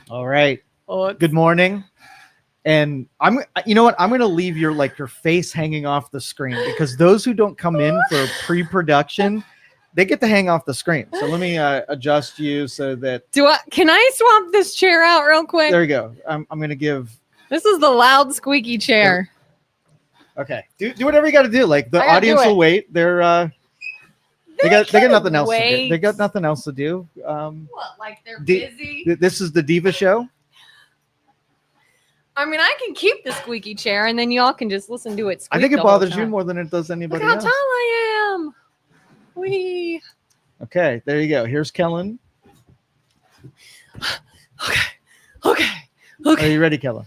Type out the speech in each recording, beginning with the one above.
All right. Oh, Good morning. And you know what? I'm going to leave your face hanging off the screen because those who don't come in for pre-production, they get to hang off the screen. So let me adjust you so that. Can I swap this chair out real quick? There you go. I'm going to give. This is the loud squeaky chair. Okay. Do whatever you got to do. Like the audience will wait. They got nothing else to do. They got nothing else to do. What? Like they're busy? This is the Diva Show. I mean, I can keep the squeaky chair, and then y'all can just listen to it squeak. I think it bothers you more than it does anybody else. Look how tall I am. Wee. Okay, there you go. Here's Kelin. Okay. Are you ready, Kelin?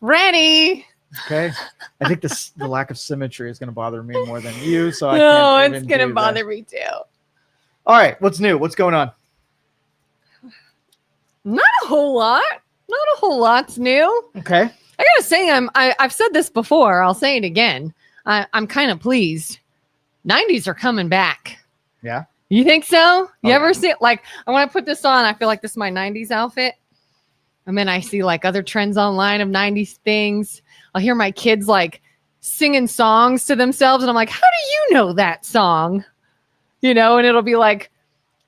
Ready. Okay. I think the lack of symmetry is going to bother me more than you, so I can't it's going to bother me too. All right, what's new? What's going on? Not a whole lot. Not a whole lot's new. Okay. I gotta say, I've said this before. I'll say it again. I'm kind of pleased. 90s are coming back. Yeah. You think so? You ever yeah. see it? Like, when I put this on, I feel like this is my 90s outfit. And then I see like other trends online of 90s things. I'll hear my kids like singing songs to themselves. And I'm like, how do you know that song? You know, and it'll be like,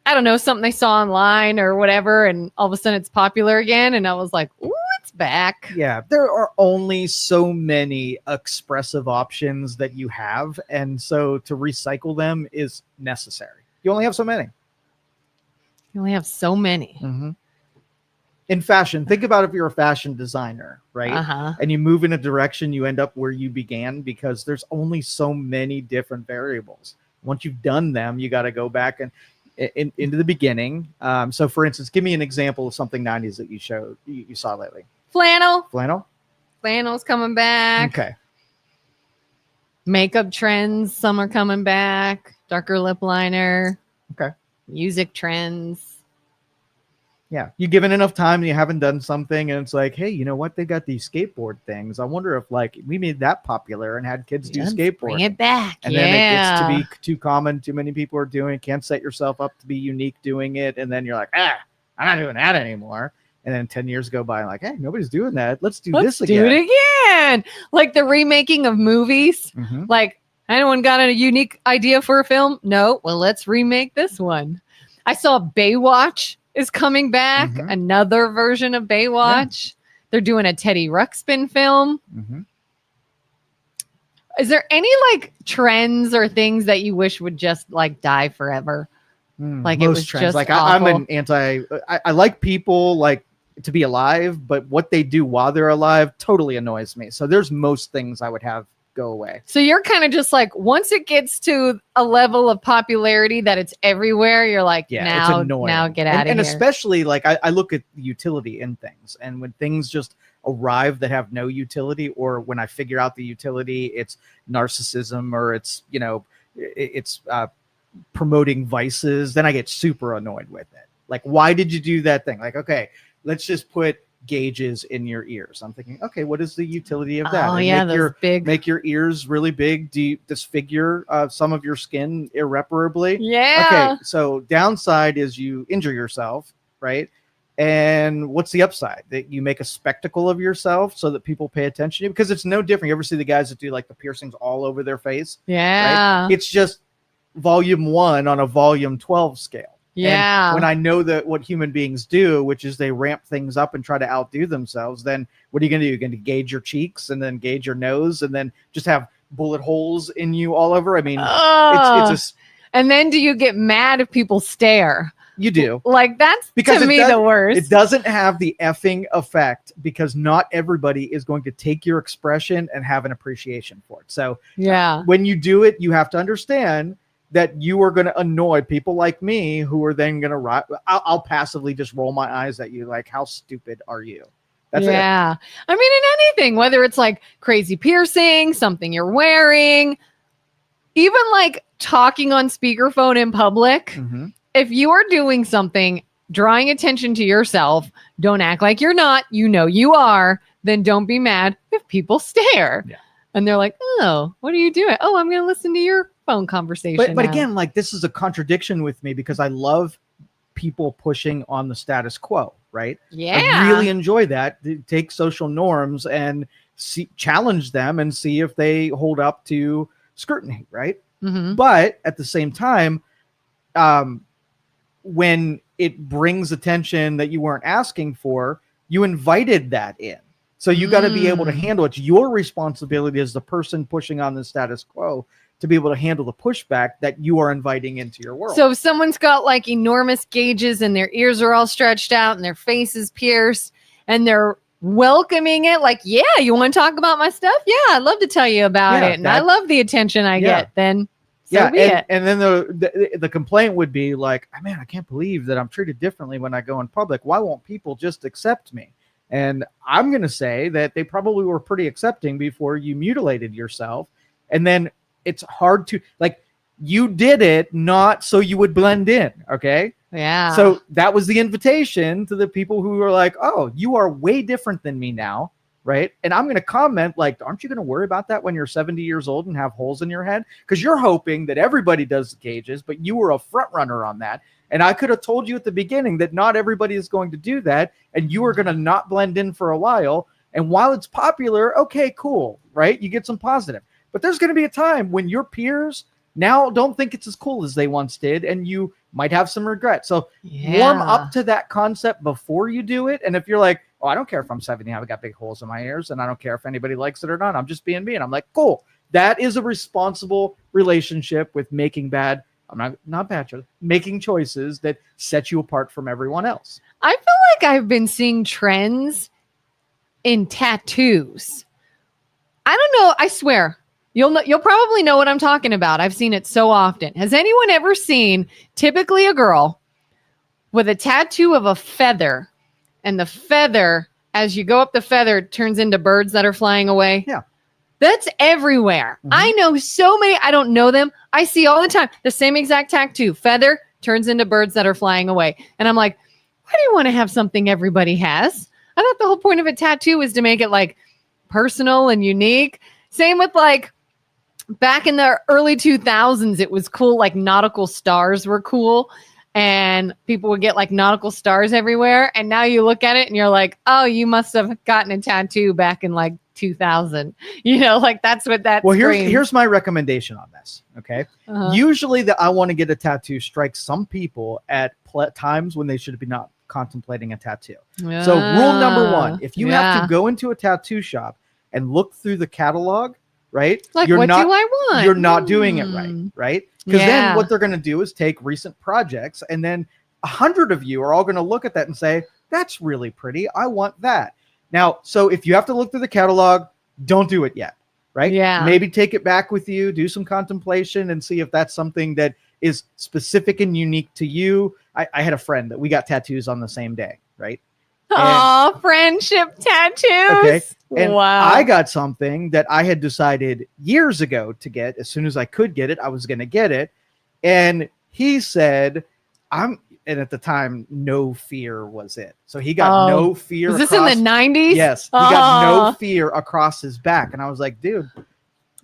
I don't know, something they saw online or whatever. And all of a sudden it's popular again. And I was like, ooh, it's back. Yeah. There are only so many expressive options that you have. And so to recycle them is necessary. You only have so many. You only have so many. Mm-hmm. In fashion, think about if you're a fashion designer, right? Uh-huh. And you move in a direction, you end up where you began because there's only so many different variables. Once you've done them, you got to go back and into the beginning. So for instance, give me an example of something 90s that you saw lately. Flannel's coming back. Okay. Makeup trends, some are coming back. Darker lip liner. Okay. Music trends. Yeah. You given enough time and you haven't done something and it's like, hey, you know what? They got these skateboard things. I wonder if like we made that popular and had kids do skateboarding. Bring it back. And then it gets to be too common. Too many people are doing it. Can't set yourself up to be unique doing it. And then you're like, I'm not doing that anymore. And then 10 years go by and like, hey, nobody's doing that. Let's do this again. Do it again. Like the remaking of movies. Mm-hmm. Like anyone got a unique idea for a film? No. Well, let's remake this one. I saw Baywatch is coming back. Mm-hmm. Another version of Baywatch. Yeah. They're doing a Teddy Ruxpin film. Mm-hmm. Is there any like trends or things that you wish would just like die forever? Like it was trends. Just like awful. I'm an anti. I like people like to be alive, but what they do while they're alive totally annoys me. So there's most things I would have go away. So you're kind of just like once it gets to a level of popularity that it's everywhere, you're like, it's annoying. Now get out of here. And especially like I look at the utility in things, and when things just arrive that have no utility, or when I figure out the utility, it's narcissism or it's it's promoting vices, then I get super annoyed with it. Like, why did you do that thing? Like, okay, let's just put gauges in your ears. I'm thinking, okay, what is the utility of that? Oh, yeah, those big. Make your ears really big. Do you disfigure some of your skin irreparably? Yeah. Okay, so downside is you injure yourself, right? And what's the upside? That you make a spectacle of yourself so that people pay attention to you? Because it's no different. You ever see the guys that do like the piercings all over their face? Yeah. Right? It's just volume 1 on a volume 12 scale. Yeah. And when I know that what human beings do, which is they ramp things up and try to outdo themselves, then what are you going to do? You're going to gauge your cheeks and then gauge your nose and then just have bullet holes in you all over. I mean, it's and then do you get mad if people stare? You do. Like that's because to me the worst. It doesn't have the effing effect because not everybody is going to take your expression and have an appreciation for it. So when you do it, you have to understand that you are going to annoy people like me who are then going to I'll passively just roll my eyes at you like, how stupid are you? That's it. I mean, in anything, whether it's like crazy piercing, something you're wearing, even like talking on speakerphone in public. Mm-hmm. If you are doing something, drawing attention to yourself, don't act like you're not, you are, then don't be mad if people stare. Yeah. And they're like, oh, what are you doing? Oh, I'm going to listen to your phone conversation. But again, like this is a contradiction with me because I love people pushing on the status quo, right? Yeah. I really enjoy that. Take social norms and challenge them and see if they hold up to scrutiny, right? Mm-hmm. But at the same time, when it brings attention that you weren't asking for, you invited that in. So you got to be able to handle it. It's your responsibility as the person pushing on the status quo to be able to handle the pushback that you are inviting into your world. So if someone's got like enormous gauges and their ears are all stretched out and their face is pierced and they're welcoming it, like, yeah, you want to talk about my stuff? Yeah, I'd love to tell you about it. And I love the attention I get. Then so be it. And then the complaint would be like, oh, man, I can't believe that I'm treated differently when I go in public. Why won't people just accept me? And I'm going to say that they probably were pretty accepting before you mutilated yourself. And then it's hard to, like, you did it not so you would blend in. Okay. Yeah. So that was the invitation to the people who were like, oh, you are way different than me now. Right. And I'm going to comment like, aren't you going to worry about that when you're 70 years old and have holes in your head? Because you're hoping that everybody does the gauges, but you were a front runner on that. And I could have told you at the beginning that not everybody is going to do that. And you are going to not blend in for a while. And while it's popular, okay, cool. Right. You get some positive. But there's going to be a time when your peers now don't think it's as cool as they once did. And you might have some regret. So warm up to that concept before you do it. And if you're like, oh, I don't care if I'm 70, I've got big holes in my ears, and I don't care if anybody likes it or not. I'm just being me. And I'm like, cool. That is a responsible relationship with making making choices that set you apart from everyone else. I feel like I've been seeing trends in tattoos. I don't know. I swear. You'll probably know what I'm talking about. I've seen it so often. Has anyone ever seen typically a girl with a tattoo of a feather, and the feather, as you go up the feather, turns into birds that are flying away? Yeah. That's everywhere. Mm-hmm. I know so many. I don't know them. I see all the time the same exact tattoo. Feather turns into birds that are flying away. And I'm like, why do you want to have something everybody has? I thought the whole point of a tattoo is to make it like personal and unique. Same with like back in the early 2000s, it was cool. Like nautical stars were cool. And people would get like nautical stars everywhere. And now you look at it and you're like, oh, you must have gotten a tattoo back in like 2000. You know, like that's what that. Well, here's my recommendation on this. Okay. Uh-huh. Usually that I want to get a tattoo strikes some people at times when they should be not contemplating a tattoo. Yeah. So rule number one, if you have to go into a tattoo shop and look through the catalog, right? Like, what do I want? You're not doing it right? Because then what they're going to do is take recent projects, and then 100 of you are all going to look at that and say, that's really pretty. I want that. Now, so if you have to look through the catalog, don't do it yet, right? Yeah. Maybe take it back with you, do some contemplation, and see if that's something that is specific and unique to you. I had a friend that we got tattoos on the same day, right? Oh, friendship tattoos. Okay. And wow. I got something that I had decided years ago to get. As soon as I could get it, I was going to get it. And he said, and at the time, no fear was it. So he got no fear. Was this in the 90s? Yes. He got no fear across his back. And I was like, dude,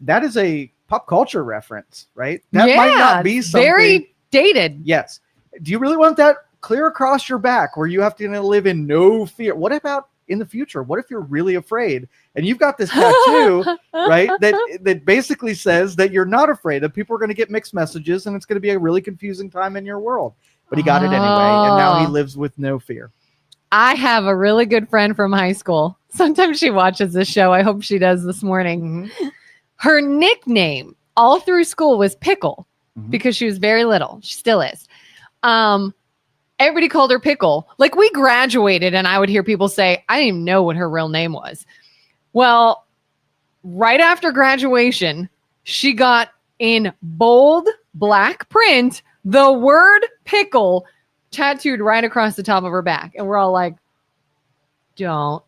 that is a pop culture reference, right? That might not be something. Very dated. Yes. Do you really want that clear across your back where you have to live in no fear? What about in the future? What if you're really afraid and you've got this tattoo, right? That basically says that you're not afraid, that people are going to get mixed messages and it's going to be a really confusing time in your world. But he got it anyway. And now he lives with no fear. I have a really good friend from high school. Sometimes she watches this show. I hope she does this morning. Mm-hmm. Her nickname all through school was Pickle because she was very little. She still is. Everybody called her Pickle. Like, we graduated and I would hear people say, I didn't even know what her real name was. Well, right after graduation, she got in bold black print the word pickle tattooed right across the top of her back. And we're all like, don't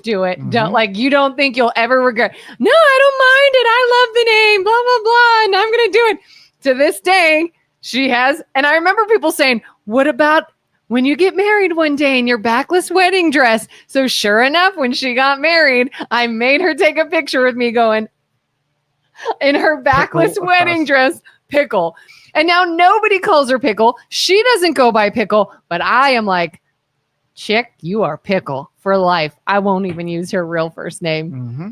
do it. Mm-hmm. You don't think you'll ever regret. No, I don't mind it. I love the name, blah, blah, blah. And I'm going to do it. To this day, she has. And I remember people saying, what about when you get married one day in your backless wedding dress? So sure enough, when she got married, I made her take a picture with me going in her backless wedding dress, Pickle. And now nobody calls her Pickle. She doesn't go by Pickle, but I am like, chick, you are Pickle for life. I won't even use her real first name. Mm-hmm.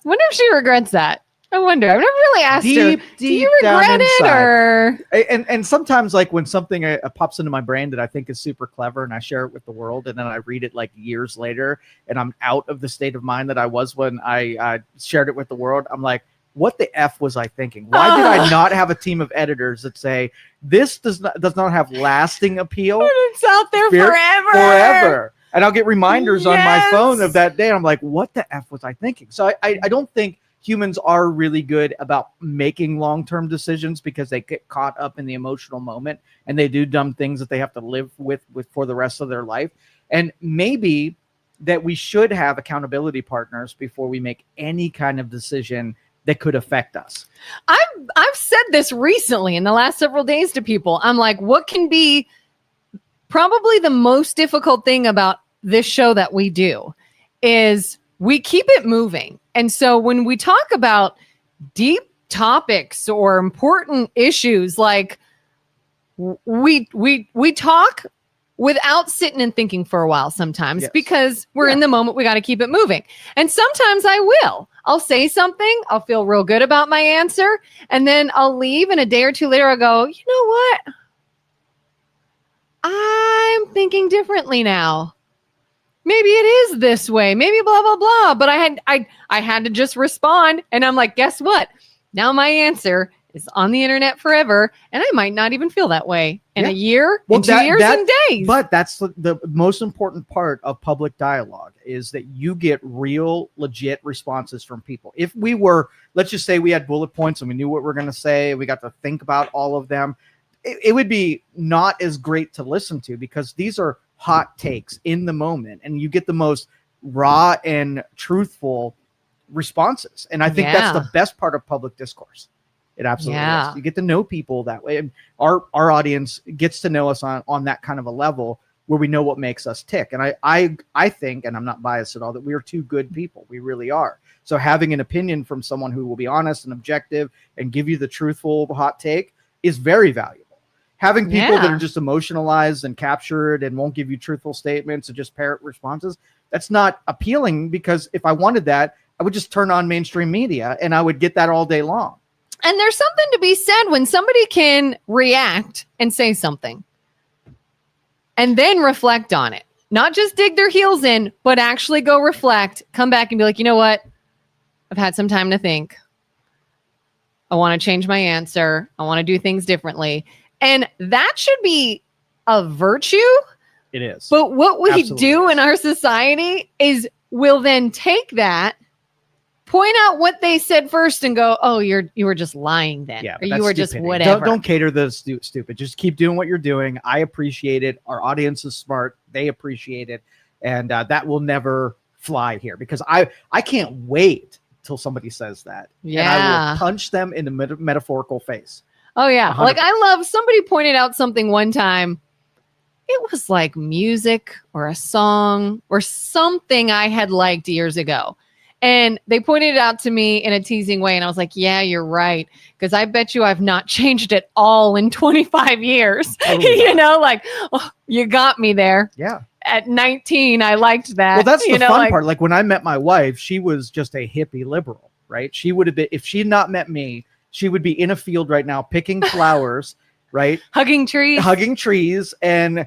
Wonder if she regrets that. I wonder. I've never really asked her. Do you regret it, or? And sometimes, like when something pops into my brain that I think is super clever, and I share it with the world, and then I read it like years later, and I'm out of the state of mind that I was when I shared it with the world. I'm like, what the F was I thinking? Why did I not have a team of editors that say this does not have lasting appeal? But it's out there forever. And I'll get reminders on my phone of that day. I'm like, what the F was I thinking? So I don't think humans are really good about making long-term decisions because they get caught up in the emotional moment and they do dumb things that they have to live with for the rest of their life. And maybe that we should have accountability partners before we make any kind of decision that could affect us. I've said this recently in the last several days to people. I'm like, what can be probably the most difficult thing about this show that we do is we keep it moving. And so when we talk about deep topics or important issues, like we talk without sitting and thinking for a while sometimes because we're in the moment. We got to keep it moving. And sometimes I'll say something. I'll feel real good about my answer. And then I'll leave. And a day or two later, I'll go, you know what? I'm thinking differently now. Maybe it is this way. Maybe blah, blah, blah. But I had to just respond. And I'm like, guess what? Now my answer is on the internet forever. And I might not even feel that way in a year, in 2 years, and days. But that's the most important part of public dialogue is that you get real, legit responses from people. If we were, let's just say we had bullet points and we knew what we're going to say, we got to think about all of them, it would be not as great to listen to because these are hot takes in the moment and you get the most raw and truthful responses. And I think that's the best part of public discourse. It absolutely is. You get to know people that way. And our audience gets to know us on that kind of a level where we know what makes us tick. And I think, and I'm not biased at all, that we are two good people. We really are. So having an opinion from someone who will be honest and objective and give you the truthful hot take is very valuable. Having people that are just emotionalized and captured and won't give you truthful statements and just parrot responses, that's not appealing because if I wanted that, I would just turn on mainstream media and I would get that all day long. And there's something to be said when somebody can react and say something and then reflect on it. Not just dig their heels in, but actually go reflect, come back and be like, you know what? I've had some time to think. I want to change my answer. I want to do things differently. And that should be a virtue. It is. But what we do in our society is we'll then take that, point out what they said first and go, oh, you were just lying then. Yeah, or you were just whatever. Don't cater to the stupid. Just keep doing what you're doing. I appreciate it. Our audience is smart. They appreciate it. And that will never fly here because I can't wait till somebody says that. Yeah. And I will punch them in the metaphorical face. Oh, yeah. 100%. Like I love somebody pointed out something one time. It was like music or a song or something I had liked years ago. And they pointed it out to me in a teasing way. And I was like, yeah, you're right. Because I bet you I've not changed at all in 25 years. You know, like, oh, you got me there. Yeah. At 19, I liked that. Well, that's the fun part. Like when I met my wife, she was just a hippie liberal, right? She would have been, if she had not met me, she would be in a field right now picking flowers, right? Hugging trees, and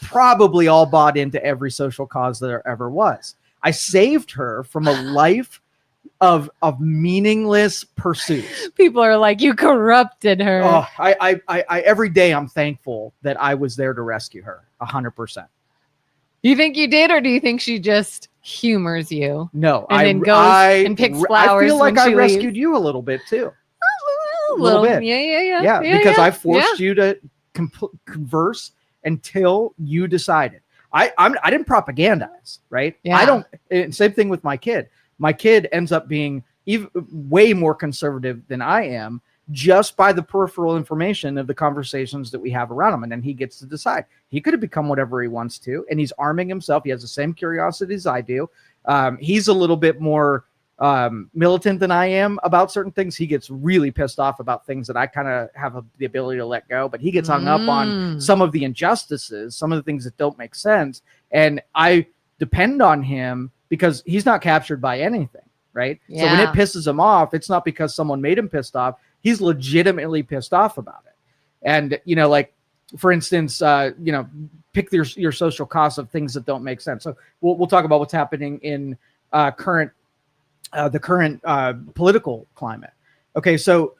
probably all bought into every social cause there ever was. I saved her from a life of meaningless pursuits. People are like, you corrupted her. Oh, I every day I'm thankful that I was there to rescue her 100%. You think you did, or do you think she just humors you? No, and then goes and picks flowers. I feel like I rescued leaves. You a little bit too. A little bit. Yeah. Because I forced you to converse until you decided. I didn't propagandize, right? Yeah. I don't. Same thing with my kid. My kid ends up being even way more conservative than I am, just by the peripheral information of the conversations that we have around him, and then he gets to decide. He could have become whatever he wants to, and he's arming himself. He has the same curiosity as I do. He's a little bit more militant than I am about certain things. He gets really pissed off about things that I kind of have the ability to let go, but he gets hung up on some of the injustices, some of the things that don't make sense. And I depend on him because he's not captured by anything. Right. Yeah. So when it pisses him off, it's not because someone made him pissed off. He's legitimately pissed off about it. And, you know, like, for instance, you know, pick your social costs of things that don't make sense. So we'll talk about what's happening in the current political climate. Okay. So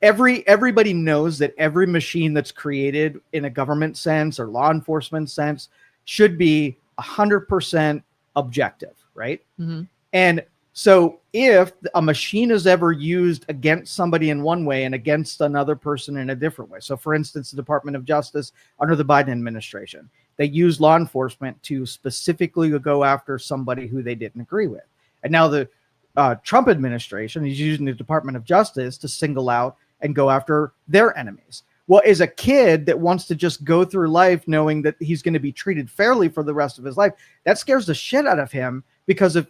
everybody knows that every machine that's created in a government sense or law enforcement sense should be 100% objective. Right. Mm-hmm. And so if a machine is ever used against somebody in one way and against another person in a different way. So for instance, the Department of Justice under the Biden administration, they use law enforcement to specifically go after somebody who they didn't agree with. And now the Trump administration is using the Department of Justice to single out and go after their enemies. Well, as a kid that wants to just go through life knowing that he's going to be treated fairly for the rest of his life, that scares the shit out of him because of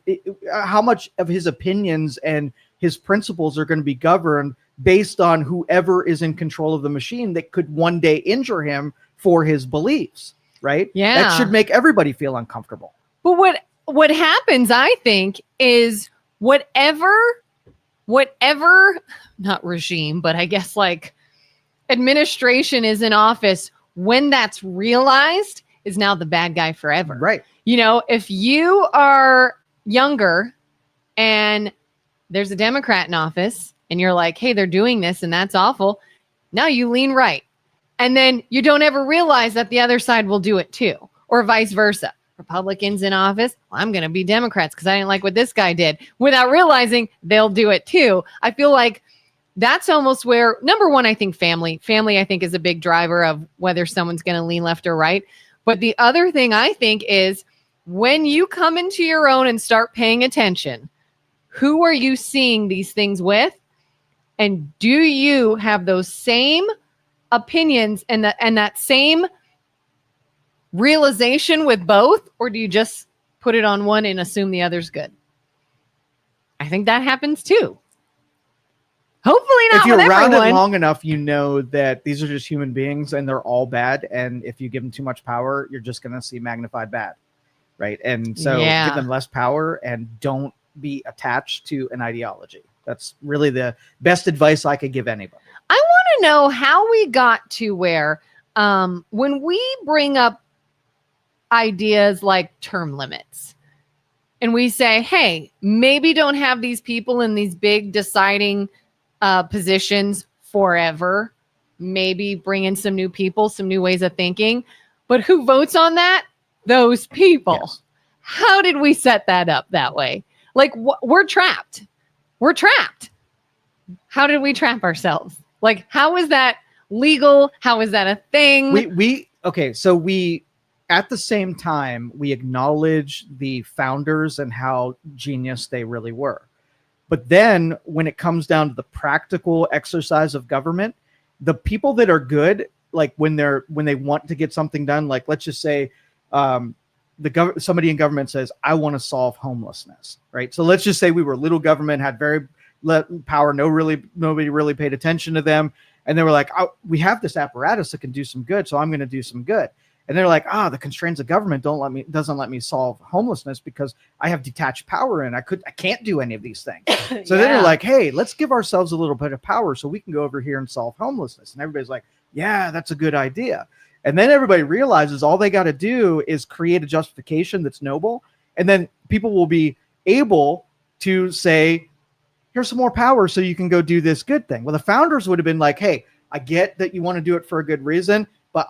how much of his opinions and his principles are going to be governed based on whoever is in control of the machine that could one day injure him for his beliefs, right? Yeah. That should make everybody feel uncomfortable. But what happens, I think, is whatever, not regime, but I guess like administration is in office, when that's realized, is now the bad guy forever. Right. You know, if you are younger and there's a Democrat in office and you're like, hey, they're doing this and that's awful. Now you lean right. And then you don't ever realize that the other side will do it too, or vice versa. Republicans in office, well, I'm going to be Democrats because I didn't like what this guy did, without realizing they'll do it too. I feel like that's almost where, number one, I think family, I think, is a big driver of whether someone's going to lean left or right. But the other thing I think is when you come into your own and start paying attention, who are you seeing these things with? And do you have those same opinions and that same realization with both? Or do you just put it on one and assume the other's good? I think that happens too. Hopefully not. If you're with around everyone. it long enough, you know that these are just human beings and they're all bad. And if you give them too much power, you're just going to see magnified bad. Right. And so give them less power and don't be attached to an ideology. That's really the best advice I could give anybody. I want to know how we got to where when we bring up ideas like term limits and we say, hey, maybe don't have these people in these big deciding positions forever. Maybe bring in some new people, some new ways of thinking. But who votes on that? Those people. Yes. How did we set that up that way? Like, we're trapped. We're trapped. How did we trap ourselves? Like, how is that legal? How is that a thing? Okay, so we, at the same time, we acknowledge the founders and how genius they really were. But then when it comes down to the practical exercise of government, the people that are good, like when they want to get something done, like let's just say somebody in government says, I want to solve homelessness, right? So let's just say we were little government, had very little power, nobody really paid attention to them. And they were like, oh, we have this apparatus that can do some good, so I'm going to do some good. And they're like, the constraints of government doesn't let me solve homelessness because I have detached power and I can't do any of these things. So then they're like, hey, let's give ourselves a little bit of power so we can go over here and solve homelessness. And everybody's like, yeah, that's a good idea. And then everybody realizes all they got to do is create a justification that's noble. And then people will be able to say, here's some more power so you can go do this good thing. Well, the founders would have been like, hey, I get that you want to do it for a good reason, but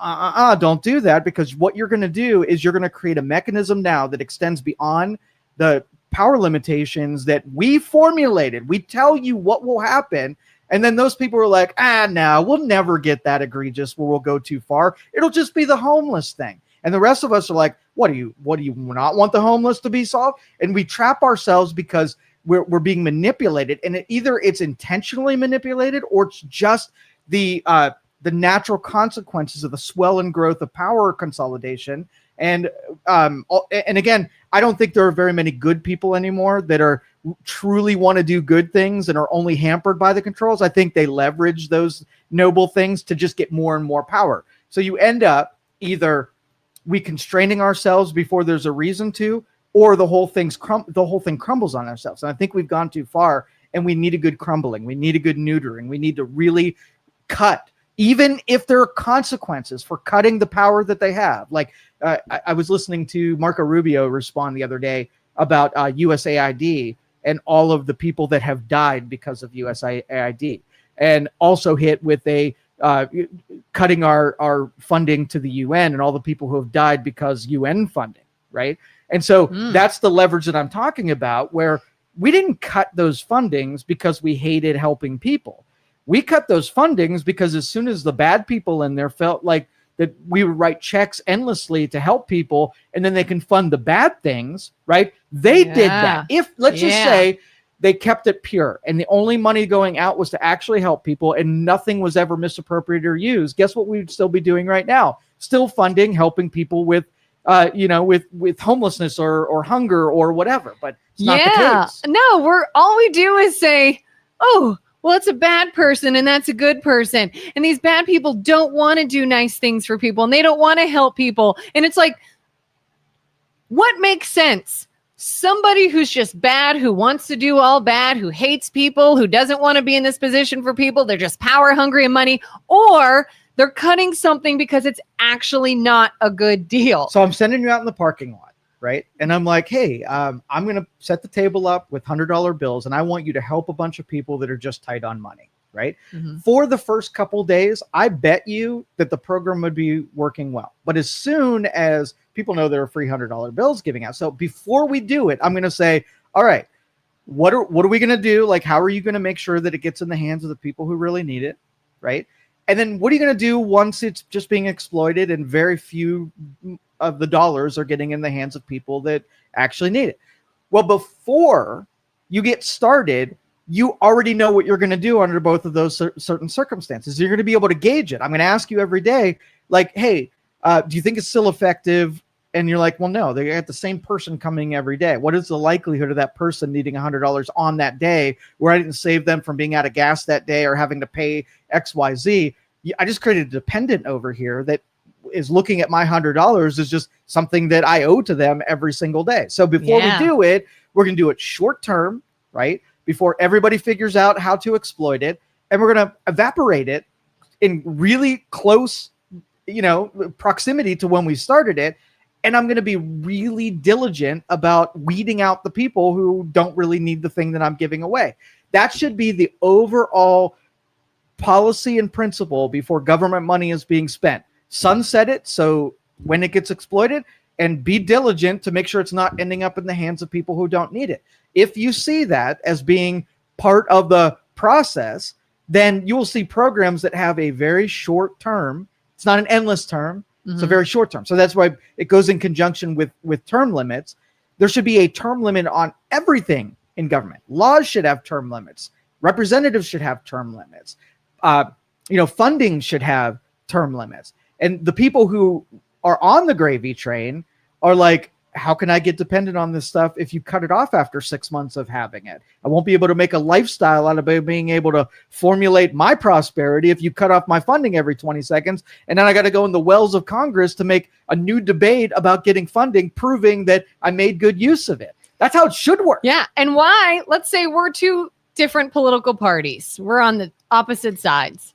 don't do that, because what you're going to do is you're going to create a mechanism now that extends beyond the power limitations that we formulated. We tell you what will happen. And then those people are like, no, we'll never get that egregious where we'll go too far. It'll just be the homeless thing. And the rest of us are like, what do you not want the homeless to be solved? And we trap ourselves because we're being manipulated. And either it's intentionally manipulated or it's just the natural consequences of the swell and growth of power consolidation And again, I don't think there are very many good people anymore that are truly want to do good things and are only hampered by the controls. I think they leverage those noble things to just get more and more power. So you end up either we constraining ourselves before there's a reason to, or the whole thing crumbles on ourselves. And I think we've gone too far, and we need a good crumbling. We need a good neutering. We need to really cut, even if there are consequences for cutting the power that they have. Like I was listening to Marco Rubio respond the other day about USAID and all of the people that have died because of USAID, and also hit with a cutting our funding to the UN and all the people who have died because UN funding, right? And so that's the leverage that I'm talking about, where we didn't cut those fundings because we hated helping people. We cut those fundings because as soon as the bad people in there felt like that we would write checks endlessly to help people, and then they can fund the bad things, right? They did that. If, let's just say, they kept it pure and the only money going out was to actually help people and nothing was ever misappropriated or used, guess what we'd still be doing right now? Still funding, helping people with homelessness or hunger or whatever. But it's not the case. No, all we do is say, oh, well, it's a bad person and that's a good person. And these bad people don't want to do nice things for people and they don't want to help people. And it's like, what makes sense? Somebody who's just bad, who wants to do all bad, who hates people, who doesn't want to be in this position for people. They're just power hungry and money, or they're cutting something because it's actually not a good deal. So I'm sending you out in the parking lot, right? And I'm like, hey, I'm going to set the table up with $100 bills, and I want you to help a bunch of people that are just tight on money, right? For the first couple days, I bet you that the program would be working well. But as soon as people know there are free $100 bills giving out, so before we do it, I'm going to say, all right, what are we going to do? Like, how are you going to make sure that it gets in the hands of the people who really need it, right? And then what are you going to do once it's just being exploited and very few of the dollars are getting in the hands of people that actually need it? Well, before you get started, you already know what you're going to do under both of those certain circumstances. You're going to be able to gauge it. I'm going to ask you every day, like, hey, do you think it's still effective? And you're like, well, no, they got the same person coming every day. What is the likelihood of that person needing $100 on that day where I didn't save them from being out of gas that day or having to pay XYZ? I just created a dependent over here that is looking at my $100 as just something that I owe to them every single day. So before we do it, we're going to do it short term, right? Before everybody figures out how to exploit it. And we're going to evaporate it in really close, proximity to when we started it. And I'm going to be really diligent about weeding out the people who don't really need the thing that I'm giving away. That should be the overall policy and principle before government money is being spent. Sunset it so when it gets exploited, and be diligent to make sure it's not ending up in the hands of people who don't need it. If you see that as being part of the process, then you will see programs that have a very short term. It's not an endless term. It's a very short term. So that's why it goes in conjunction with term limits. There should be a term limit on everything in government. Laws should have term limits. Representatives should have term limits. Funding should have term limits. And the people who are on the gravy train are like, how can I get dependent on this stuff if you cut it off after 6 months of having it? I won't be able to make a lifestyle out of being able to formulate my prosperity if you cut off my funding every 20 seconds. And then I got to go in the wells of Congress to make a new debate about getting funding, proving that I made good use of it. That's how it should work. Yeah. And why? Let's say we're two different political parties. We're on the opposite sides.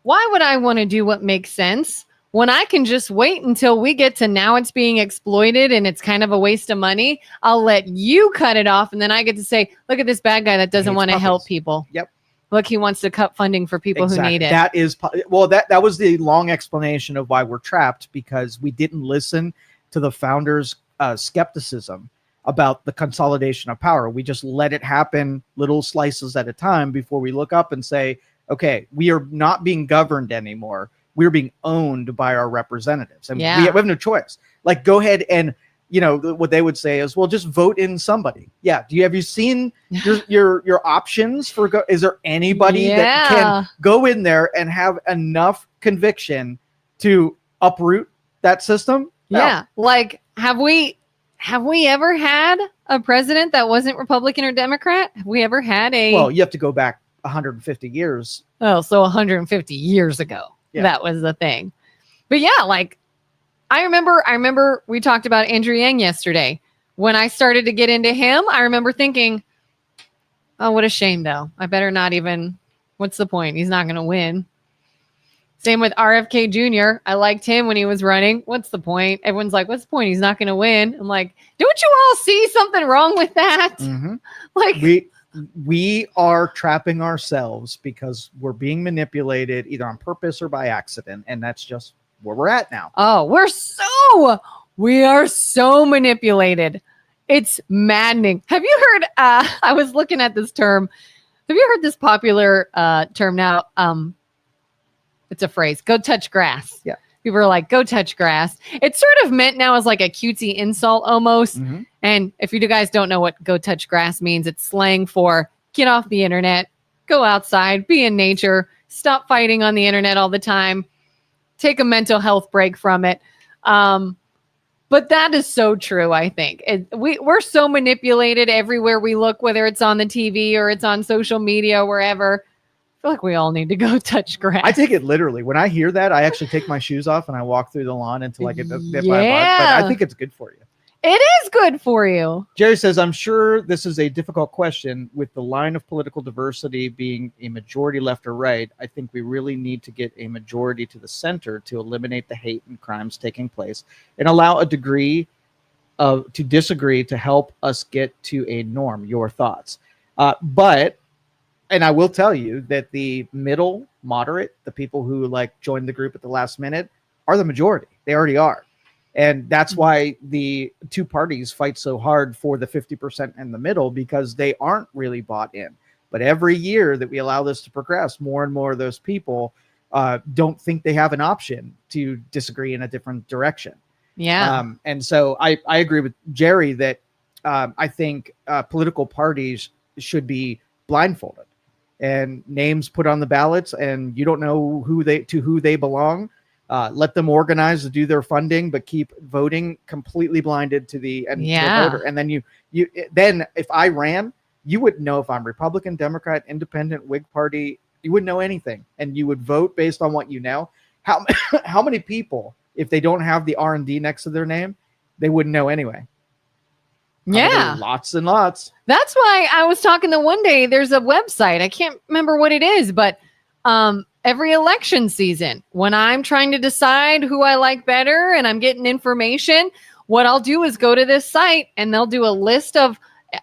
Why would I want to do what makes sense when I can just wait until we get to now it's being exploited and it's kind of a waste of money? I'll let you cut it off. And then I get to say, look at this bad guy that doesn't want to help people. Yep. Look, he wants to cut funding for people who need it. That is, that was the long explanation of why we're trapped, because we didn't listen to the founders' skepticism about the consolidation of power. We just let it happen little slices at a time before we look up and say, okay, we are not being governed anymore. We're being owned by our representatives, and we have no choice. Like, go ahead and, what they would say is, well, just vote in somebody. Yeah. Have you seen your options for is there anybody that can go in there and have enough conviction to uproot that system? Yeah. Like, have we ever had a president that wasn't Republican or Democrat? Have we ever had a? Well, you have to go back 150 years. Oh, so 150 years ago, that was the thing. But yeah, like I remember we talked about Andrew Yang yesterday. When I started to get into him, I remember thinking, oh, what a shame though. I better not even, what's the point? He's not going to win. Same with RFK Jr. I liked him when he was running. What's the point? Everyone's like, what's the point? He's not going to win. I'm like, don't you all see something wrong with that? Mm-hmm. Like we are trapping ourselves because we're being manipulated either on purpose or by accident. And that's just where we're at now. Oh, we are so manipulated. It's maddening. Have you heard, I was looking at this term. Have you heard this popular term now? It's a phrase, go touch grass. Yeah. People are like, go touch grass. It's sort of meant now as like a cutesy insult almost. Mm-hmm. And if you guys don't know what go touch grass means, it's slang for get off the internet, go outside, be in nature, stop fighting on the internet all the time, take a mental health break from it. But that is so true, I think. We're so manipulated everywhere we look, whether it's on the TV or it's on social media, wherever. I feel like we all need to go touch grass. I take it literally. When I hear that, I actually take my shoes off and I walk through the lawn until I get hit by a bug. But I think it's good for you. It is good for you. Jerry says, I'm sure this is a difficult question with the line of political diversity being a majority left or right. I think we really need to get a majority to the center to eliminate the hate and crimes taking place and allow a degree to disagree to help us get to a norm. Your thoughts. And I will tell you that the middle moderate, the people who like joined the group at the last minute, are the majority. They already are. And that's why the two parties fight so hard for the 50% in the middle, because they aren't really bought in. But every year that we allow this to progress, more and more of those people don't think they have an option to disagree in a different direction. Yeah. And so I agree with Jerry that I think political parties should be blindfolded and names put on the ballots, and you don't know who they belong. Let them organize to do their funding, but keep voting completely blinded to the voter. And then then if I ran, you wouldn't know if I'm Republican, Democrat, Independent, Whig Party. You wouldn't know anything, and you would vote based on what you know. How many people, if they don't have the R&D next to their name, they wouldn't know anyway? Yeah. Lots and lots. That's why I was talking the one day, there's a website. I can't remember what it is, but every election season, when I'm trying to decide who I like better and I'm getting information, what I'll do is go to this site and they'll do a list of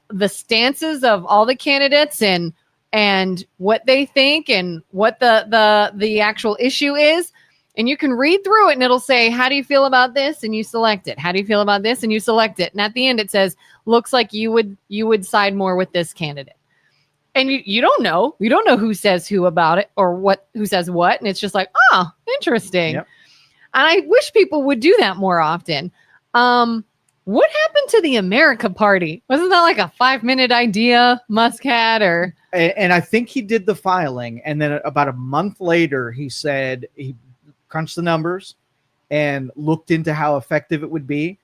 the stances of all the candidates and what they think and what the actual issue is. And you can read through it and it'll say, how do you feel about this? And you select it. How do you feel about this? And you select it. And at the end it says, looks like you would side more with this candidate. And you don't know. You don't know who says who about it or who says what. And it's just like, oh, interesting. Yep. And I wish people would do that more often. What happened to the America Party? Wasn't that like a 5-minute idea Musk had? And I think he did the filing. And then about a month later, he said he crunched the numbers and looked into how effective it would be.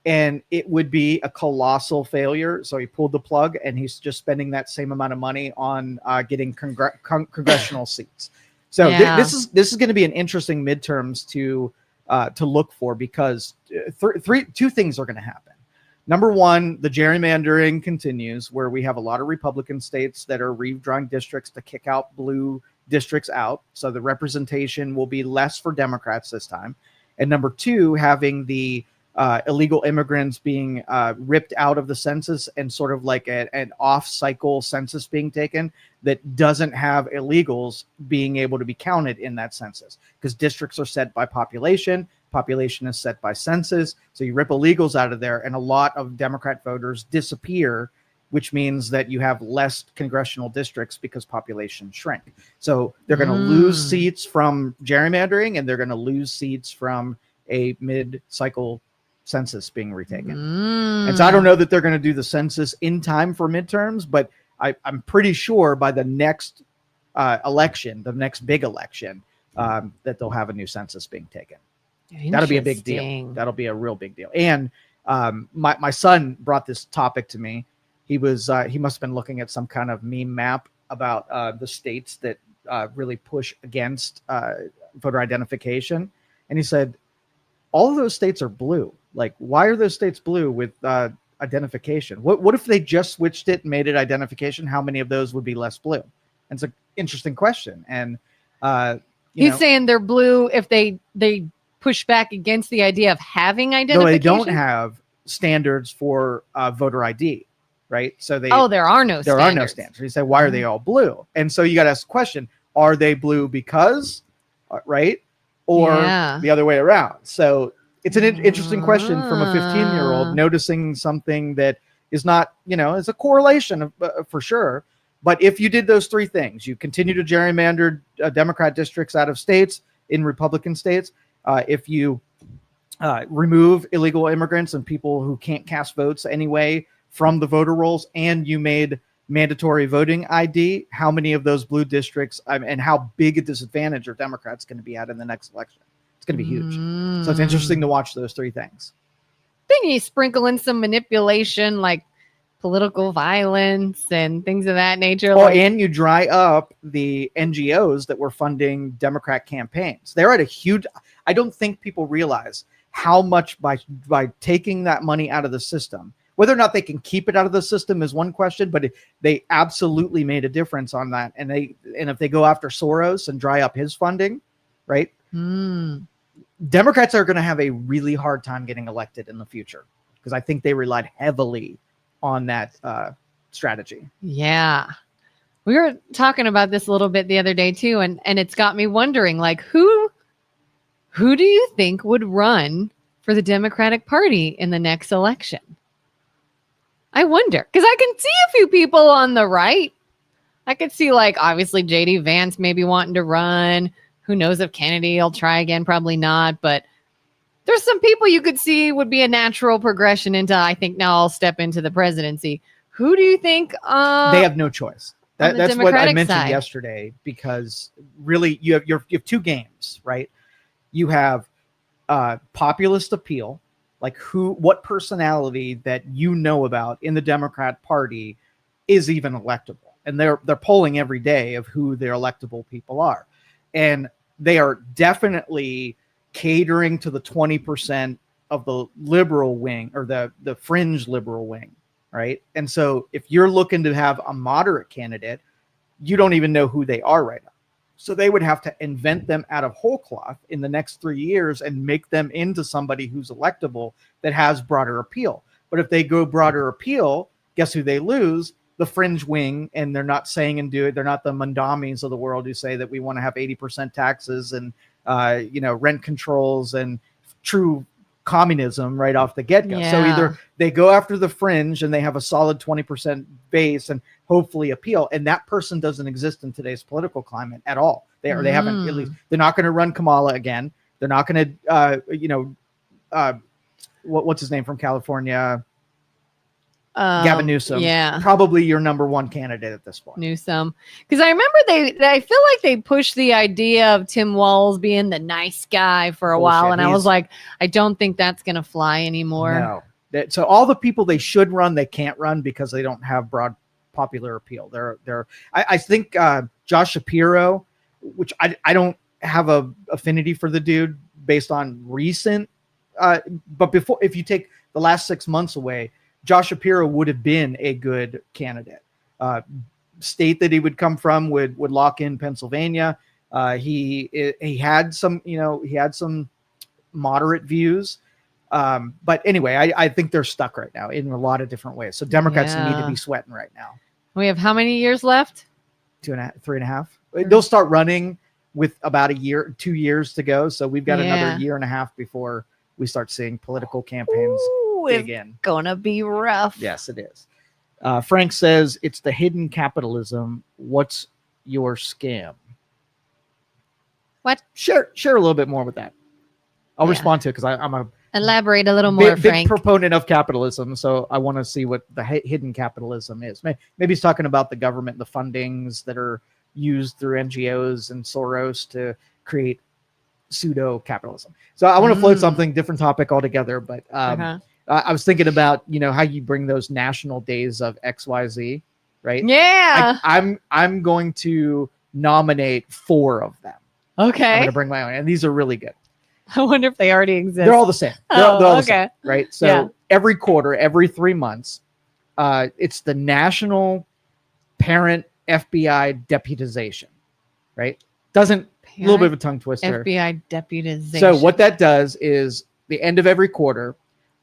And it would be a colossal failure. So he pulled the plug, and he's just spending that same amount of money on getting congressional seats. So this is going to be an interesting midterms to look for, because two things are going to happen. Number one, the gerrymandering continues, where we have a lot of Republican states that are redrawing districts to kick out blue districts out. So the representation will be less for Democrats this time. And number two, having the illegal immigrants being ripped out of the census and sort of like an off-cycle census being taken that doesn't have illegals being able to be counted in that census, because districts are set by population is set by census. So you rip illegals out of there and a lot of Democrat voters disappear, which means that you have less congressional districts because population shrink. So they're going to lose seats from gerrymandering, and they're going to lose seats from a mid-cycle census being retaken. And so I don't know that they're going to do the census in time for midterms, but I'm pretty sure by the next election, the next big election, that they'll have a new census being taken. That'll be a big deal. Interesting. That'll be a real big deal. And my son brought this topic to me. He must have been looking at some kind of meme map about the states that really push against voter identification. And he said, all of those states are blue. Like, why are those states blue with identification? What if they just switched it and made it identification? How many of those would be less blue? And it's an interesting question. And he's saying they're blue if they push back against the idea of having identification. No, they don't have standards for voter ID, right? So there are no standards. You say, why are they all blue? And so you got to ask the question: are they blue because, right, or the other way around? So it's an interesting question from a 15-year-old noticing something that is not, is a correlation for sure. But if you did those three things, you continue to gerrymander Democrat districts out of states in Republican states. If you remove illegal immigrants and people who can't cast votes anyway from the voter rolls, and you made mandatory voting ID, how many of those blue districts and how big a disadvantage are Democrats going to be at in the next election? It's going to be huge. So it's interesting to watch those three things. Then you sprinkle in some manipulation, like political violence and things of that nature. And you dry up the NGOs that were funding Democrat campaigns. They're at a huge... I don't think people realize how much by taking that money out of the system, whether or not they can keep it out of the system is one question, but they absolutely made a difference on that. And if they go after Soros and dry up his funding, right? Democrats are going to have a really hard time getting elected in the future because I think they relied heavily on that strategy. Yeah. We were talking about this a little bit the other day too. And it's got me wondering, like, who do you think would run for the Democratic Party in the next election? I wonder, because I can see a few people on the right. I could see, like, obviously JD Vance maybe wanting to run. Who knows if Kennedy will try again? Probably not. But there's some people you could see would be a natural progression into, I think now I'll step into the presidency. Who do you think? They have no choice. That's Democratic what I mentioned yesterday, because really you have two games, right? You have populist appeal, like what personality that about in the Democrat Party is even electable, and they're polling every day of who their electable people are, and they are definitely catering to the 20% of the liberal wing or the fringe liberal wing, right? And so if you're looking to have a moderate candidate, you don't even know who they are right now. So they would have to invent them out of whole cloth in the next 3 years and make them into somebody who's electable that has broader appeal. But if they go broader appeal, guess who they lose? The fringe wing, and they're not saying and do it. They're not the Mandamis of the world who say that we want to have 80% taxes and rent controls and true communism right off the get-go. So either they go after the fringe and they have a solid 20% base and hopefully appeal, and that person doesn't exist in today's political climate at all. They haven't, at least they're not going to run Kamala again. They're not going to what's his name from California? Gavin Newsom. Yeah. Probably your number one candidate at this point. Newsom. Because I remember I feel like they pushed the idea of Tim Walz being the nice guy for a while. And I was like, I don't think that's going to fly anymore. No. So all the people they should run, they can't run because they don't have broad popular appeal. I think Josh Shapiro, which I don't have a affinity for the dude based on recent, but before, if you take the last 6 months away, Josh Shapiro would have been a good candidate. State that he would come from would lock in Pennsylvania. He had some moderate views. But anyway, I think they're stuck right now in a lot of different ways. So Democrats need to be sweating right now. We have how many years left? 3.5. They'll start running with about 2 years to go. So we've got another year and a half before we start seeing political campaigns. It's gonna be rough. Yes, it is. Frank says it's the hidden capitalism. What's your scam? What? Share a little bit more with that. I'll respond to it because I'm a elaborate a little more. Big proponent of capitalism, so I want to see what the hidden capitalism is. Maybe he's talking about the government, the fundings that are used through NGOs and Soros to create pseudo capitalism. So I want to float something different topic altogether, but I was thinking about, how you bring those national days of XYZ, right? Yeah. I'm going to nominate 4 of them. I'm Okay. going to bring my own, and these are really good. I wonder if they already exist. They're all the same. They're all the okay. same, right? So every quarter, every 3 months, it's the National Parent FBI Deputization, right? Doesn't a little bit of a tongue twister. FBI deputization. So what that does is the end of every quarter,